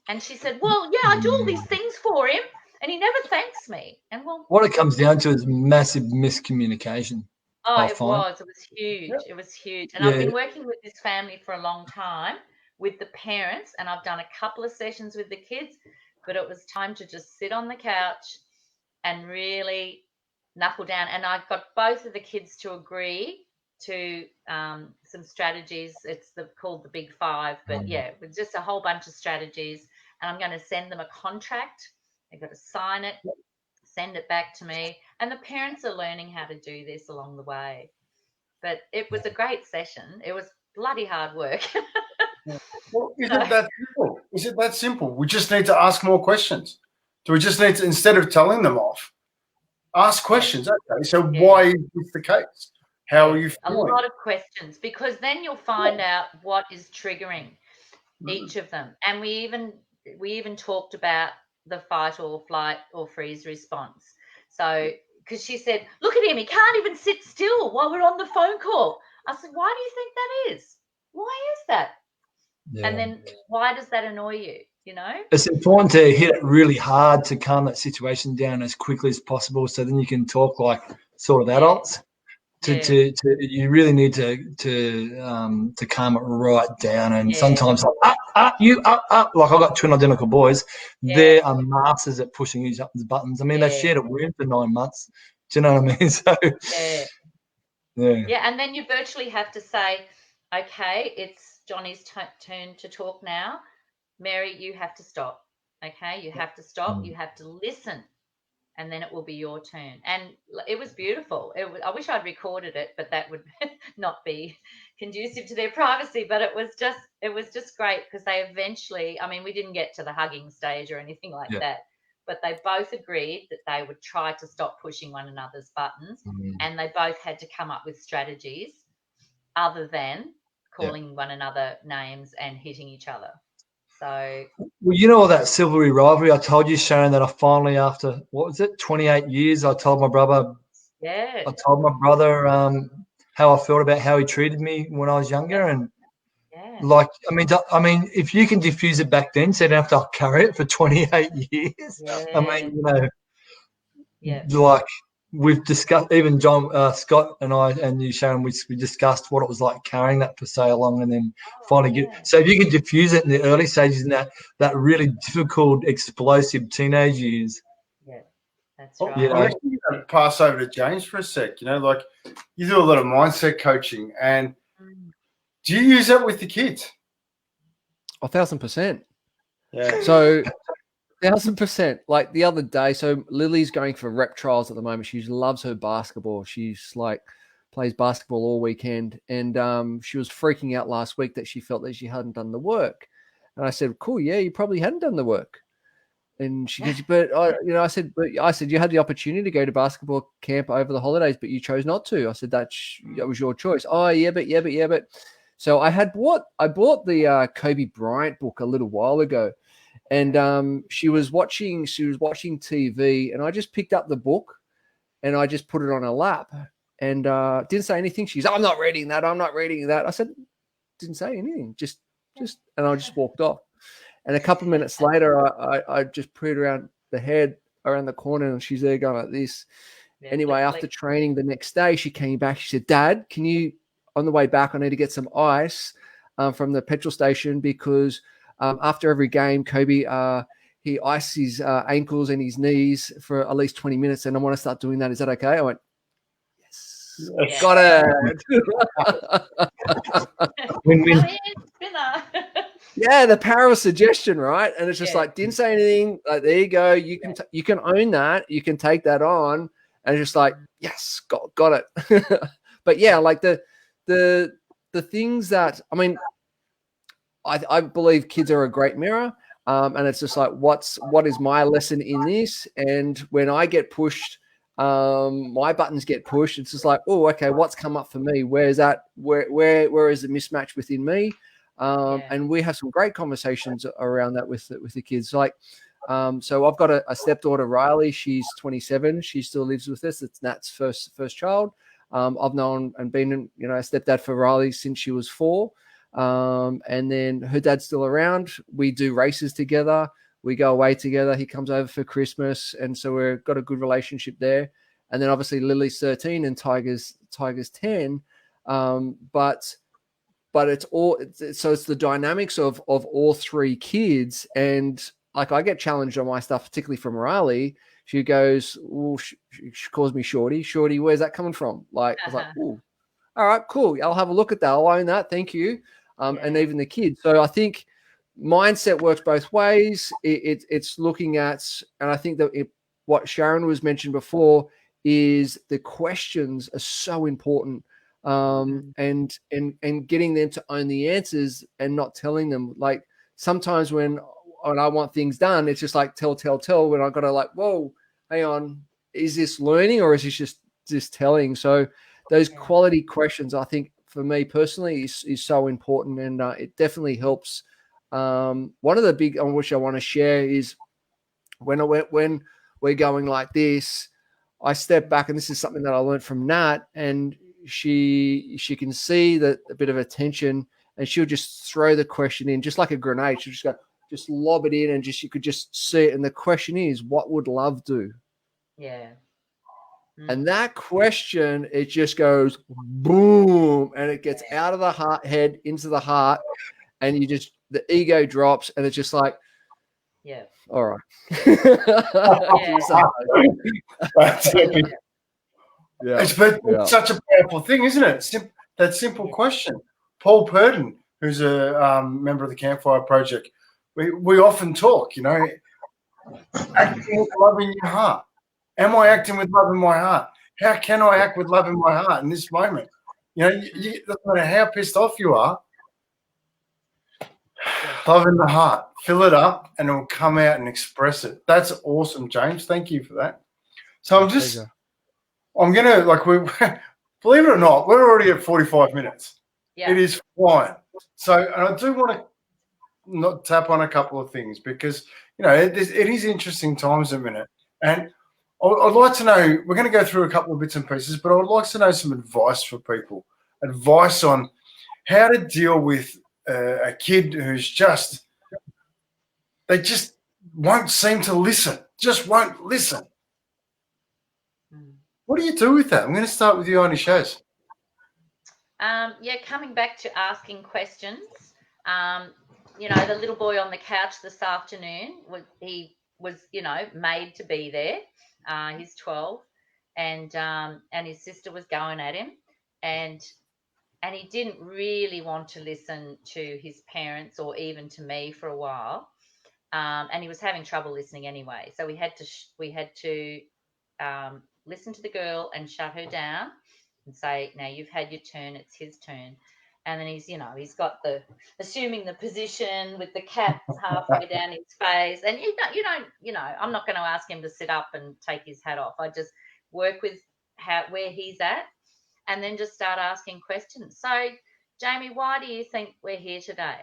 And she said, well, yeah, I do all these things for him and he never thanks me. And what it comes down to is massive miscommunication. Oh, it was huge. Yep. It was huge. And I've been working with this family for a long time with the parents, and I've done a couple of sessions with the kids, but it was time to just sit on the couch and really knuckle down. And I got both of the kids to agree to some strategies. It's called the Big 5, but with just a whole bunch of strategies. And I'm going to send them a contract. They've got to sign it, send it back to me. And the parents are learning how to do this along the way. But it was a great session. It was bloody hard work. Well, is it that simple? Is it that simple? We just need to ask more questions. Do we just need to, instead of telling them off, ask questions? Okay, so why is this the case? How are you feeling? A lot of questions, because then you'll find out what is triggering each of them. And we even talked about the fight or flight or freeze response. So, because she said, look at him, he can't even sit still while we're on the phone call. I said, why do you think that is? Why is that? Yeah. And then why does that annoy you? It's important to hit it really hard to calm that situation down as quickly as possible, so then you can talk like sort of adults. You really need to calm it right down. And sometimes like up, like I've got twin identical boys. They are masters at pushing each other's buttons. I mean, they shared a room for 9 months. Do you know what I mean? So and then you virtually have to say, okay, it's Johnny's turn to talk now. Mary, you have to stop. Okay, you have to stop. You have to listen, and then it will be your turn. And it was beautiful. I wish I'd recorded it, but that would not be conducive to their privacy. But it was just great because they eventually, I mean, we didn't get to the hugging stage or anything like that, but they both agreed that they would try to stop pushing one another's buttons, and they both had to come up with strategies other than calling one another names and hitting each other. So, well, you know, all that silvery rivalry. I told you, Sharon, that I finally, after what was it, 28 years, I told my brother. yeah, I told my brother how I felt about how he treated me when I was younger, and like, I mean, if you can diffuse it back then, so you don't have to carry it for 28 years. I mean, you know, like we've discussed, even John, Scott, and I, and you, Sharon, we discussed what it was like carrying that for so long, and then finally get. So if you can diffuse it in the early stages, in that really difficult, explosive teenage years. Yeah, that's Well, right. You know, I'm actually going to pass over to James for a sec. You know, like you do a lot of mindset coaching, and do you use that with the kids? 1,000%. Yeah. So 1,000%. Like the other day, so Lily's going for rep trials at the moment. She loves her basketball. She's like plays basketball all weekend, and she was freaking out last week that she felt that she hadn't done the work. And I said, "Cool, yeah, you probably hadn't done the work." And she goes, "But I said you had the opportunity to go to basketball camp over the holidays, but you chose not to." I said that was your choice. Oh yeah, but. So I bought the Kobe Bryant book a little while ago, and she was watching TV, and I just picked up the book, and I just put it on her lap, and didn't say anything. She's, "I'm not reading that. I'm not reading that." I said, didn't say anything, just, and I just walked off. And a couple of minutes later, I just put it around the head, around the corner, and she's there going like this. Anyway, after training the next day, she came back. She said, "Dad, can you, on the way back, I need to get some ice from the petrol station because after every game, Kobe, he ices his ankles and his knees for at least 20 minutes, and I want to start doing that. Is that okay?" I went, "Yes, got it." Yeah, the power of suggestion, right? And it's just like, didn't say anything. Like, there you go. You can own that. You can take that on, and it's just like, yes, got it. But yeah, like the things that, I mean, I believe kids are a great mirror, and it's just like, what is my lesson in this? And when I get pushed, my buttons get pushed. It's just like, oh, okay, what's come up for me? Where is that? Where is the mismatch within me? And we have some great conversations around that with the kids. Like, so I've got a stepdaughter, Riley. She's 27. She still lives with us. It's Nat's first child. I've known and been, a stepdad for Riley since she was 4. And then her dad's still around. We do races together. We go away together. He comes over for Christmas. And so we've got a good relationship there. And then obviously Lily's 13 and Tiger's 10. But it's the dynamics of all 3 kids. And like, I get challenged on my stuff, particularly from Riley. She goes, well, she calls me Shorty. Shorty, where's that coming from? Like, I was like, ooh, all right, cool. I'll have a look at that. I'll own that. Thank you. And even the kids. So I think mindset works both ways. It's looking at, and I think that what Sharon was mentioned before is the questions are so important. And getting them to own the answers and not telling them. Like, sometimes when I want things done, it's just like tell when I got to, like, whoa, hang on, is this learning or is this just telling? So those quality questions, I think, for me personally, is so important, and it definitely helps. One of the big on which I want to share is when we're going like this, I step back, and this is something that I learned from Nat, and she can see that a bit of attention, and she'll just throw the question in just like a grenade. She'll just go, just lob it in, and you could just see it. And the question is, what would love do? Yeah. And that question, it just goes boom, and it gets out of the head into the heart, and the ego drops, and it's just like, yeah, all right. It's such a powerful thing, isn't it? That simple question. Paul Purden, who's a member of the Campfire Project, we often talk, acting with love in your heart. Am I acting with love in my heart? How can I act with love in my heart in this moment? You know, no matter how pissed off you are, love in the heart, fill it up, and it will come out and express it. That's awesome, James. Thank you for that. So I'm going to, believe it or not, we're already at 45 minutes. Yeah. It is flying. So, and I do want to not tap on a couple of things because, you know, it is interesting times a minute. And I'd like to know, we're going to go through a couple of bits and pieces, but I would like to know some advice for people, advice on how to deal with a kid who's they just won't seem to listen, just won't listen. What do you do with that? I'm going to start with you, Arnie Shaz. Yeah, coming back to asking questions. You know, the little boy on the couch this afternoon, he was, you know, made to be there. He's 12, and his sister was going at him, and he didn't really want to listen to his parents or even to me for a while. And he was having trouble listening anyway. So we had to listen to the girl and shut her down and say, now you've had your turn, it's his turn. And then he's got assuming the position with the cap halfway down his face. And I'm not going to ask him to sit up and take his hat off. I just work with where he's at and then just start asking questions. So, Jamie, why do you think we're here today?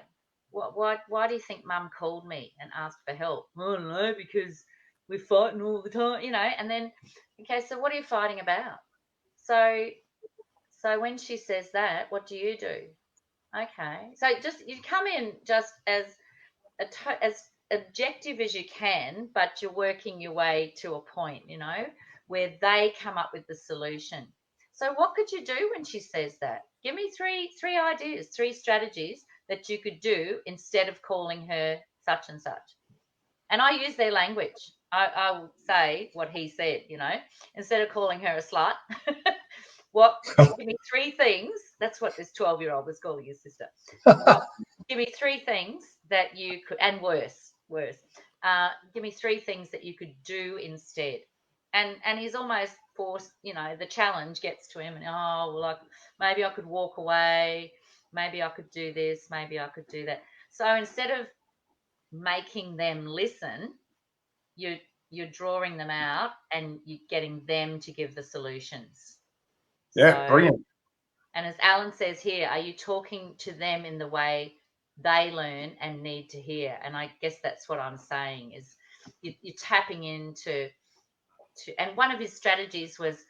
Why do you think Mum called me and asked for help? I don't know, because we're fighting all the time, you know. And then, okay, so what are you fighting about? So when she says that, what do you do? Okay, so you come in just as objective as you can, but you're working your way to a point, you know, where they come up with the solution. So what could you do when she says that? Give me three ideas, 3 strategies that you could do instead of calling her such and such. And I use their language. I will say what he said, you know, instead of calling her a slut. Give me 3 things. That's what this 12-year-old was calling his sister. Give me 3 things that you could, and worse. Give me 3 things that you could do instead. And he's almost forced, you know, the challenge gets to him, and maybe I could walk away, maybe I could do this, maybe I could do that. So instead of making them listen, you're drawing them out and you're getting them to give the solutions. Yeah, brilliant. And as Alan says here, are you talking to them in the way they learn and need to hear? And I guess that's what I'm saying is you're tapping into and one of his strategies was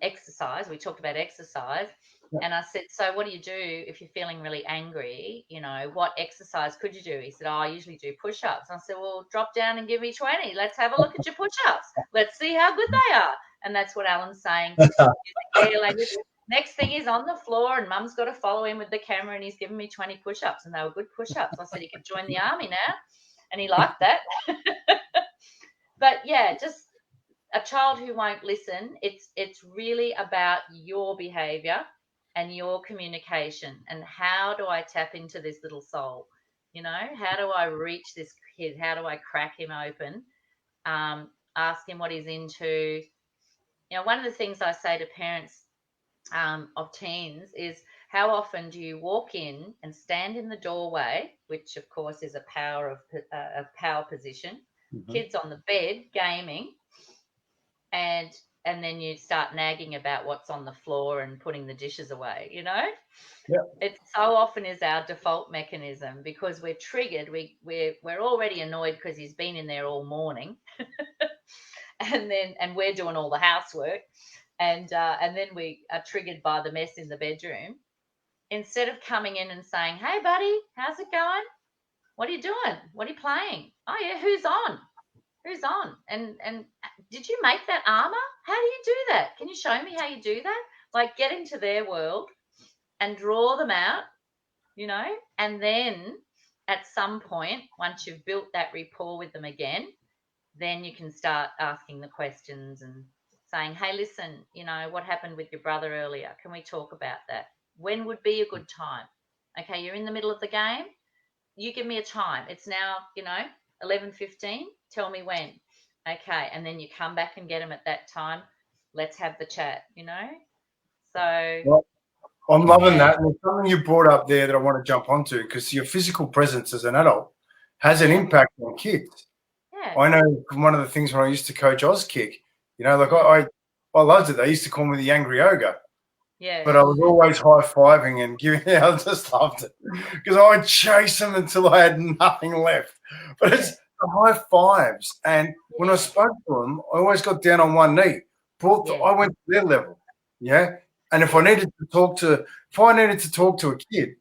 exercise. We talked about exercise. Yeah. And I said, so what do you do if you're feeling really angry? You know, what exercise could you do? He said, I usually do push-ups. I said, well, drop down and give me 20. Let's have a look at your push-ups. Let's see how good they are. And that's what Alan's saying. Next thing he's on the floor and Mum's got to follow him with the camera and he's giving me 20 push-ups and they were good push-ups. I said he could join the army now. And he liked that. But yeah, just a child who won't listen, it's really about your behavior and your communication and how do I tap into this little soul? You know, how do I reach this kid? How do I crack him open? Ask him what he's into. You know, one of the things I say to parents of teens is how often do you walk in and stand in the doorway, which of course is a power position, kids on the bed gaming, and then you start nagging about what's on the floor and putting the dishes away, you know? Yeah. It so often is our default mechanism because we're triggered. We're already annoyed because he's been in there all morning. and we're doing all the housework. And then we are triggered by the mess in the bedroom. Instead of coming in and saying, hey, buddy, how's it going? What are you doing? What are you playing? Oh, yeah, who's on? Who's on? And did you make that armor? How do you do that? Can you show me how you do that? Like get into their world and draw them out, you know, and then at some point, once you've built that rapport with them again, then you can start asking the questions and saying, hey, listen, you know, what happened with your brother earlier? Can we talk about that? When would be a good time? Okay, you're in the middle of the game. You give me a time. It's now, you know, 11:15. Tell me when. Okay. And then you come back and get them at that time. Let's have the chat, So Well, I'm loving Yeah. that. And there's something you brought up there that I want to jump onto, because your physical presence as an adult has an impact on kids. Yeah. I know one of the things when I used to coach Oz Kick, I loved it. They used to call me the angry ogre. Yeah. But I was always high-fiving and giving I just loved it, because I would chase them until I had nothing left. But it's the high fives. And when I spoke to them, I always got down on one knee. I went to their level. Yeah. And if I needed to talk to a kid,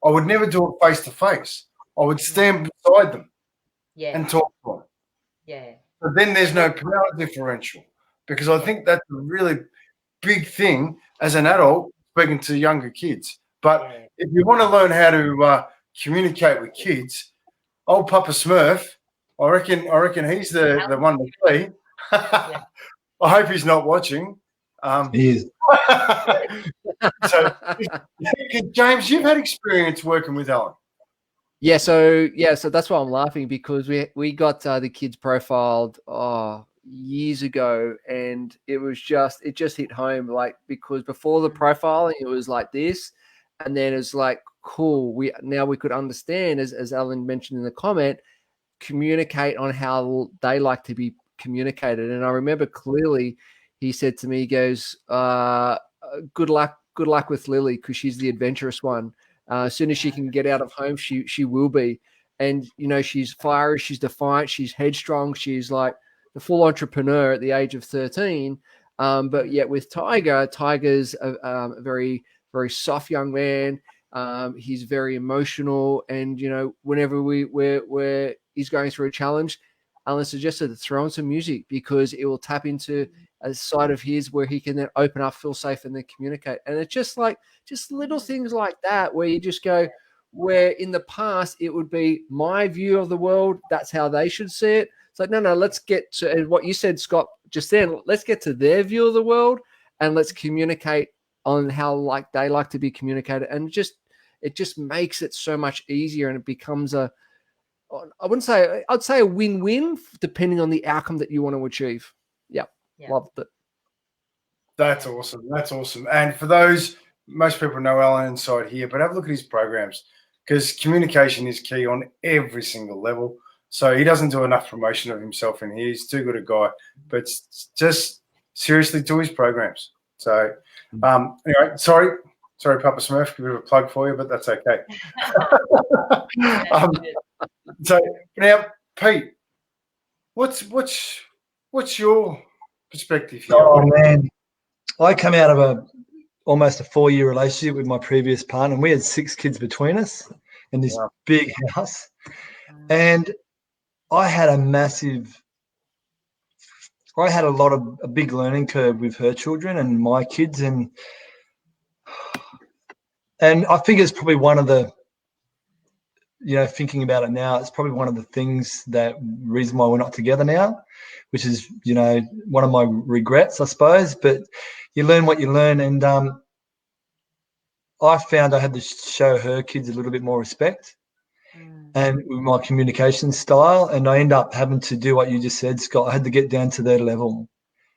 I would never do it face to face. I would stand beside them and talk to them. Yeah. But then there's no power differential, because I think that's a really big thing as an adult speaking to younger kids. But if you want to learn how to communicate with kids, old Papa Smurf, I reckon he's the one to see. I hope he's not watching. He is. So, James, you've had experience working with Alan. So that's why I'm laughing, because we got the kids profiled years ago, and it just hit home, like, because before the profiling it was like this, and then it's like, cool, we could understand, as Alan mentioned in the comment, communicate on how they like to be communicated. And I remember clearly he said to me, he goes, good luck with Lily, because she's the adventurous one. As soon as she can get out of home, she will be. And, she's fiery, she's defiant, she's headstrong, she's like the full entrepreneur at the age of 13. But yet with Tiger's a very, very soft young man. He's very emotional. And, whenever he's going through a challenge, Alan suggested to throw on some music, because it will tap into a side of his where he can then open up, feel safe, and then communicate. And it's just little things like that, where you just go, where in the past it would be my view of the world, that's how they should see it. It's like, no, let's get to what you said, Scott, just then. Let's get to their view of the world, and let's communicate on how they like to be communicated. And it just makes it so much easier, and it becomes I'd say a win-win, depending on the outcome that you want to achieve. Loved it. That's awesome. And for those, most people know Alan inside here, but have a look at his programs, because communication is key on every single level. So he doesn't do enough promotion of himself in here. He's too good a guy, but just seriously do his programs. So anyway, sorry, Papa Smurf, a bit of a plug for you, but that's okay. So now, Pete, what's your perspective here? Oh man, I come out of almost a 4-year relationship with my previous partner, and we had 6 kids between us in this big house. And I had a big learning curve with her children and my kids, and I think it's probably one of the, thinking about it now, it's probably one of the reason why we're not together now, which is, one of my regrets, I suppose. But you learn what you learn, and I found I had to show her kids a little bit more respect, and with my communication style, and I end up having to do what you just said, Scott. I had to get down to their level,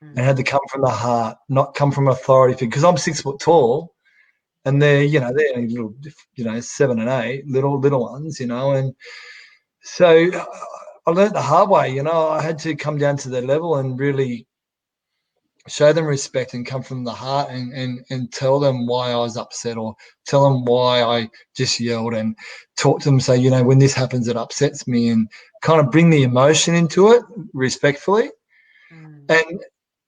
and had to come from the heart, not come from authority, because I'm 6 foot tall. And they're only little, 7 and 8, little ones, and so I learned the hard way. I had to come down to their level and really show them respect and come from the heart, and tell them why I was upset, or tell them why I just yelled, and talk to them, say, when this happens, it upsets me, and kind of bring the emotion into it respectfully.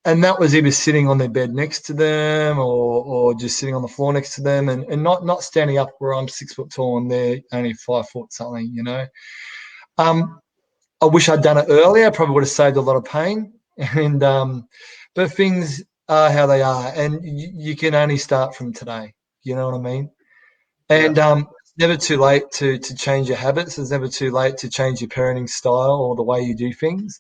And that was either sitting on their bed next to them, or just sitting on the floor next to them, and not standing up where I'm 6 foot tall and they're only 5 foot something, I wish I'd done it earlier. I probably would have saved a lot of pain. And but things are how they are, and you can only start from today. You know what I mean? And it's never too late to change your habits. It's never too late to change your parenting style or the way you do things.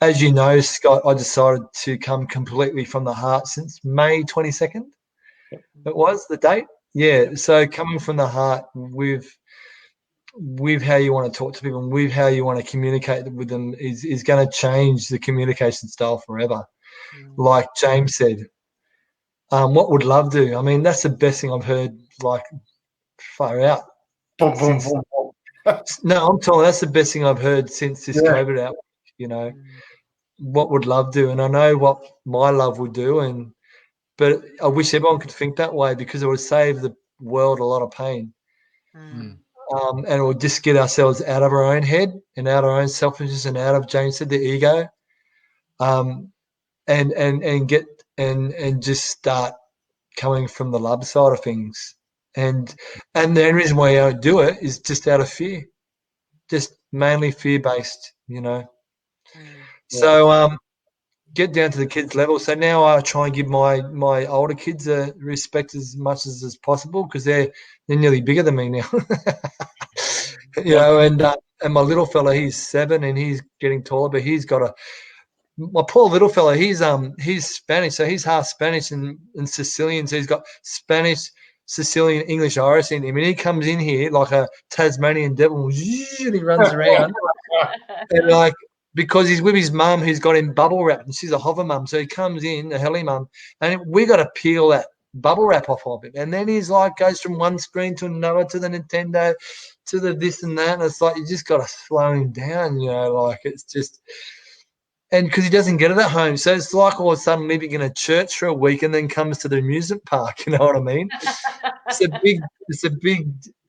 As you know, Scott, I decided to come completely from the heart since May 22nd. It was the date. Yeah. So coming from the heart with with how you want to talk to people and with how you want to communicate with them is going to change the communication style forever. Like James said, what would love do? I mean, that's the best thing I've heard, like, far out. Boom, boom, Since, boom, boom. no, I'm telling you, that's the best thing I've heard since this Yeah. COVID outbreak, you know. What would love do? And I know what my love would do, but I wish everyone could think that way, because it would save the world a lot of pain. And it would just get ourselves out of our own head and out of our own selfishness and out of, James said, the ego, and get and just start coming from the love side of things. And the only reason why I don't do it is just out of fear, just mainly fear-based, you know. So get down to the kids' level. So now I try and give my older kids respect as much as possible, because they're nearly bigger than me now. You know, and my little fella, he's 7 and he's getting taller, but he's got my poor little fella, he's Spanish, so he's half Spanish and Sicilian, so he's got Spanish, Sicilian, English, Irish in him, and he comes in here like a Tasmanian devil, and he runs around, and like, because he's with his mum, who's got him bubble wrapped, and she's a hover mum, so he comes in, a heli mum, and we got to peel that bubble wrap off of him, and then he's like, goes from one screen to another, to the Nintendo, to the this and that, and it's like, you just got to slow him down, you know, like, it's just. And because he doesn't get it at home, so it's like all of a sudden living in a church for a week and then comes to the amusement park. You know what I mean? It's a big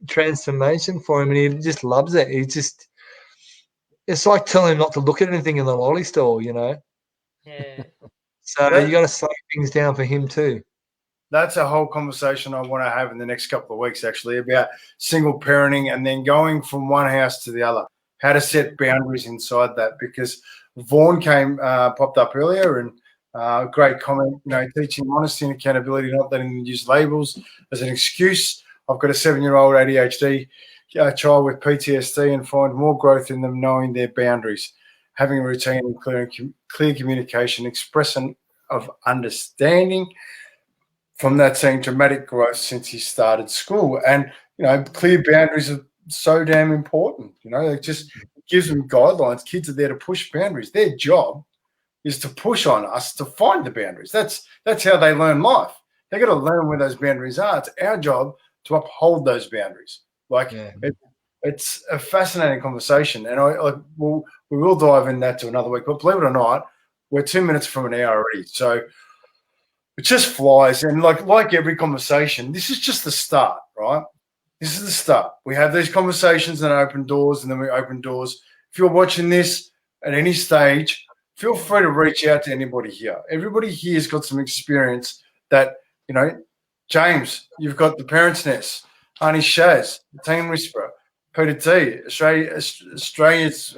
transformation for him, and he just loves it. It's like telling him not to look at anything in the lolly store, you know. Yeah. So you got to slow things down for him too. That's a whole conversation I want to have in the next couple of weeks, actually, about single parenting and then going from one house to the other. How to set boundaries inside that, because Vaughan popped up earlier, and great comment, you know, teaching honesty and accountability, not letting them use labels as an excuse. I've got a 7-year-old ADHD child with PTSD, and find more growth in them knowing their boundaries, having a routine and clear communication, expression of understanding. From that, seeing dramatic growth since he started school. And, you know, clear boundaries are so damn important. You know, it just gives them guidelines. Kids are there to push boundaries. Their job is to push on us to find the boundaries. That's how they learn life. They got to learn where those boundaries are. It's our job to uphold those boundaries. Like, it's a fascinating conversation, and we will dive in that to another week. But believe it or not, we're 2 minutes from an hour already. So it just flies. And like every conversation, this is just the start, right? This is the start. We have these conversations and open doors, and then we open doors. If you're watching this at any stage, feel free to reach out to anybody here. Everybody here has got some experience that, you know, James, you've got the Parents' Nest, Arnie Shaz, the Team Whisperer, Peter T, Australia's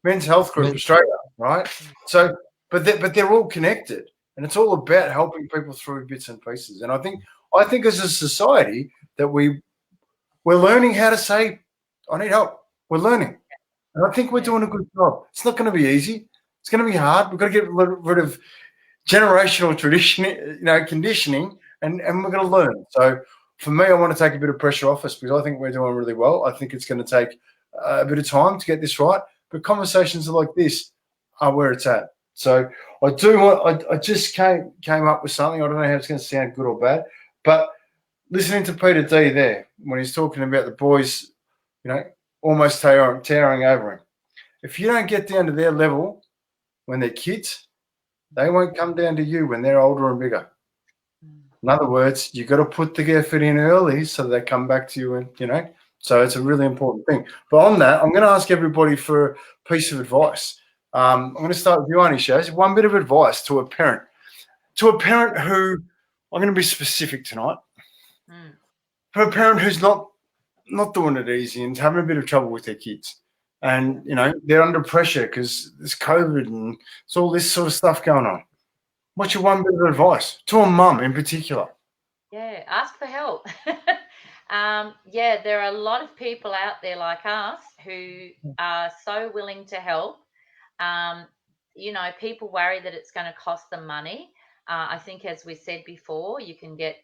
Men's Health Group, Australia, right? So, but they're all connected. And it's all about helping people through bits and pieces. And I think as a society that we're learning how to say, I need help. We're learning. And I think we're doing a good job. It's not going to be easy. It's going to be hard. We've got to get rid of generational tradition, you know, conditioning, and we're going to learn. So for me, I want to take a bit of pressure off us, because I think we're doing really well. I think it's going to take a bit of time to get this right. But conversations like this are where it's at. So I just came up with something. I don't know how it's going to sound good or bad, but listening to Peter D there when he's talking about the boys, you know, almost towering over him. If you don't get down to their level when they're kids, they won't come down to you when they're older and bigger. In other words, you've got to put the effort in early so they come back to you, and, you know, so it's a really important thing. But on that, I'm going to ask everybody for a piece of advice. I'm going to start with you, Arnie Shaz. One bit of advice to a parent who, I'm going to be specific tonight, for a parent who's not doing it easy and having a bit of trouble with their kids. And, you know, they're under pressure because there's COVID and there's all this sort of stuff going on. What's your one bit of advice to a mum in particular? Yeah, ask for help. Yeah, there are a lot of people out there like us who are so willing to help. You know, people worry that it's going to cost them money. I think, as we said before, you can get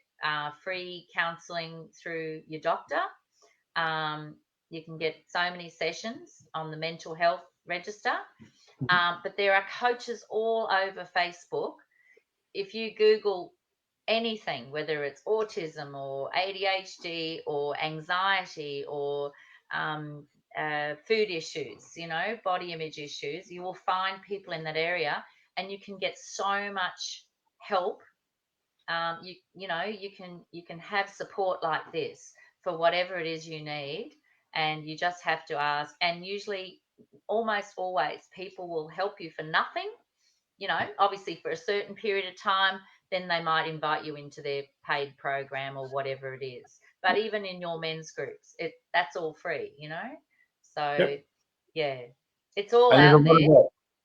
free counselling through your doctor. You can get so many sessions on the mental health register. But there are coaches all over Facebook. If you Google anything, whether it's autism or ADHD or anxiety or food issues, body image issues, you will find people in that area, and you can get so much help. You can have support like this for whatever it is you need, and you just have to ask. And usually, almost always, people will help you for nothing. Obviously for a certain period of time, then they might invite you into their paid program or whatever it is. But even in your men's groups, that's all free. So Yep. yeah, it's all And out there.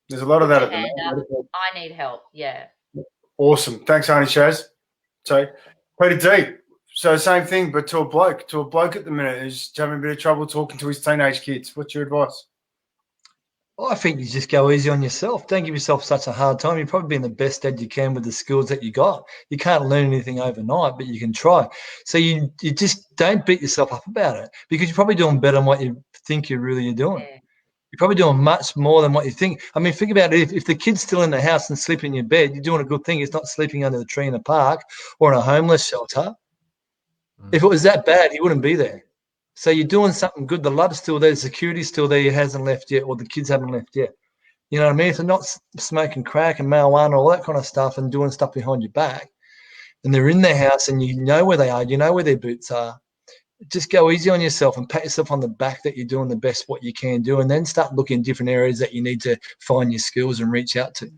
There's a lot of that at the Hand up, moment. I need help. Yeah. Awesome. Thanks, Auntie Shaz. So, pretty deep. So, same thing, but to a bloke at the minute who's having a bit of trouble talking to his teenage kids. What's your advice? I think you just go easy on yourself. Don't give yourself such a hard time. You're probably being the best dad you can with the skills that you got. You can't learn anything overnight, but you can try. So you just don't beat yourself up about it, because you're probably doing better than what you think you're doing. Yeah. You're probably doing much more than what you think. I mean, think about it. If the kid's still in the house and sleeping in your bed, you're doing a good thing. It's not sleeping under the tree in the park or in a homeless shelter. If it was that bad, he wouldn't be there. So you're doing something good. The love's still there. The security's still there. He hasn't left yet, or the kids haven't left yet. You know what I mean? If they're not smoking crack and marijuana, all that kind of stuff, and doing stuff behind your back, and they're in their house and you know where they are, you know where their boots are, just go easy on yourself and pat yourself on the back that you're doing the best what you can do, and then start looking in different areas that you need to find your skills and reach out to.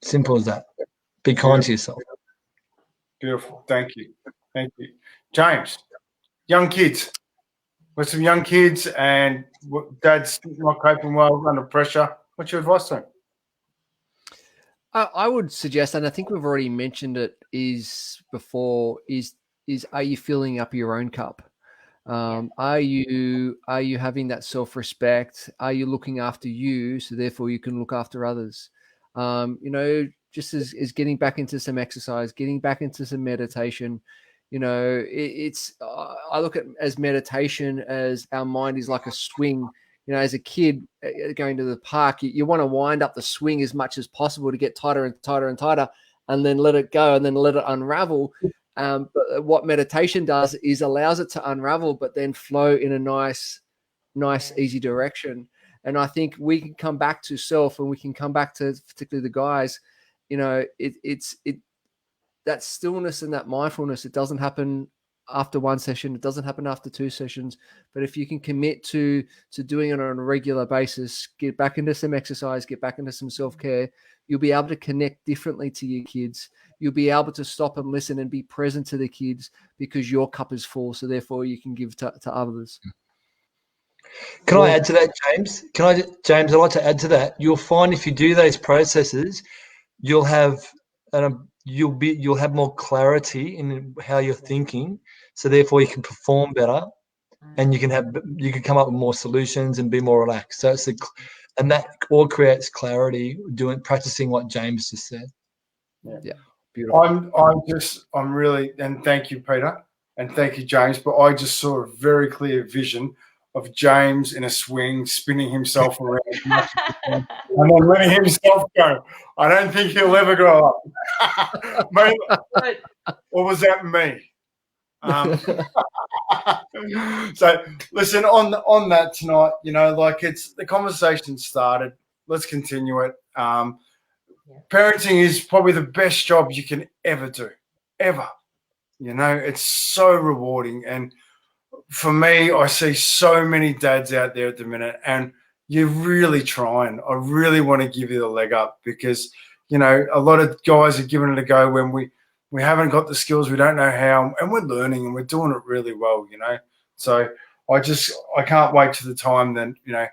Simple as that. Be kind to yourself. Beautiful. Thank you. James, young kids. With some young kids and dad's not coping well under pressure. What's your advice to him? I would suggest, and I think we've already mentioned it is are you filling up your own cup? Are you having that self-respect? Are you looking after you, so therefore you can look after others? Just as getting back into some exercise, getting back into some meditation. I look at as meditation as our mind is like a swing. As a kid going to the park, you want to wind up the swing as much as possible to get tighter and tighter and tighter, and then let it go and then let it unravel. But what meditation does is allows it to unravel, but then flow in a nice, easy direction. And I think we can come back to self, and we can come back to particularly the guys. That stillness and that mindfulness, it doesn't happen after one session. It doesn't happen after two sessions. But if you can commit to doing it on a regular basis, get back into some exercise, get back into some self-care, you'll be able to connect differently to your kids. You'll be able to stop and listen and be present to the kids, because your cup is full. So therefore you can give to others. Can I add to that, James? James, I'd like to add to that. You'll find if you do those processes, you'll have more clarity in how you're thinking. So therefore you can perform better, and you can come up with more solutions and be more relaxed. So and that all creates clarity practicing what James just said. Yeah. Beautiful. I'm really, and thank you, Peter, and thank you, James. But I just saw a very clear vision of James in a swing, spinning himself around and then letting himself go. I don't think he'll ever grow up. Mate, or was that me? So listen, on that tonight, it's the conversation started. Let's continue it. Parenting is probably the best job you can ever do, ever. It's so rewarding. And for me, I see so many dads out there at the minute, and you're really trying. I really want to give you the leg up, because, a lot of guys are giving it a go when we haven't got the skills, we don't know how, and we're learning and we're doing it really well, So I can't wait to the time that,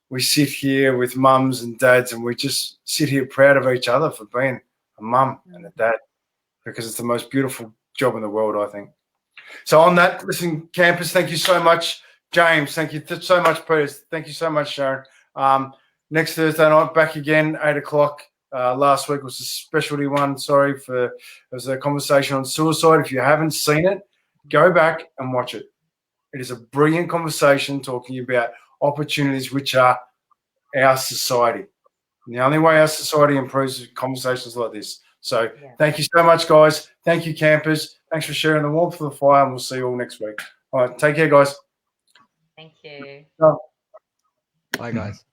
we sit here with mums and dads and we just sit here proud of each other for being a mum and a dad, because it's the most beautiful job in the world, I think. So on that, listen, campers, thank you so much. James, thank you so much, Peter. Thank you so much, Sharon. Next Thursday night, back again, 8 o'clock. Last week was a specialty one. Sorry it was a conversation on suicide. If you haven't seen it, go back and watch it. It is a brilliant conversation talking about opportunities which are our society. And the only way our society improves is conversations like this. So thank you so much, guys. Thank you, campers. Thanks for sharing the warmth of the fire, and we'll see you all next week. All right, take care, guys. Thank you. Bye, guys.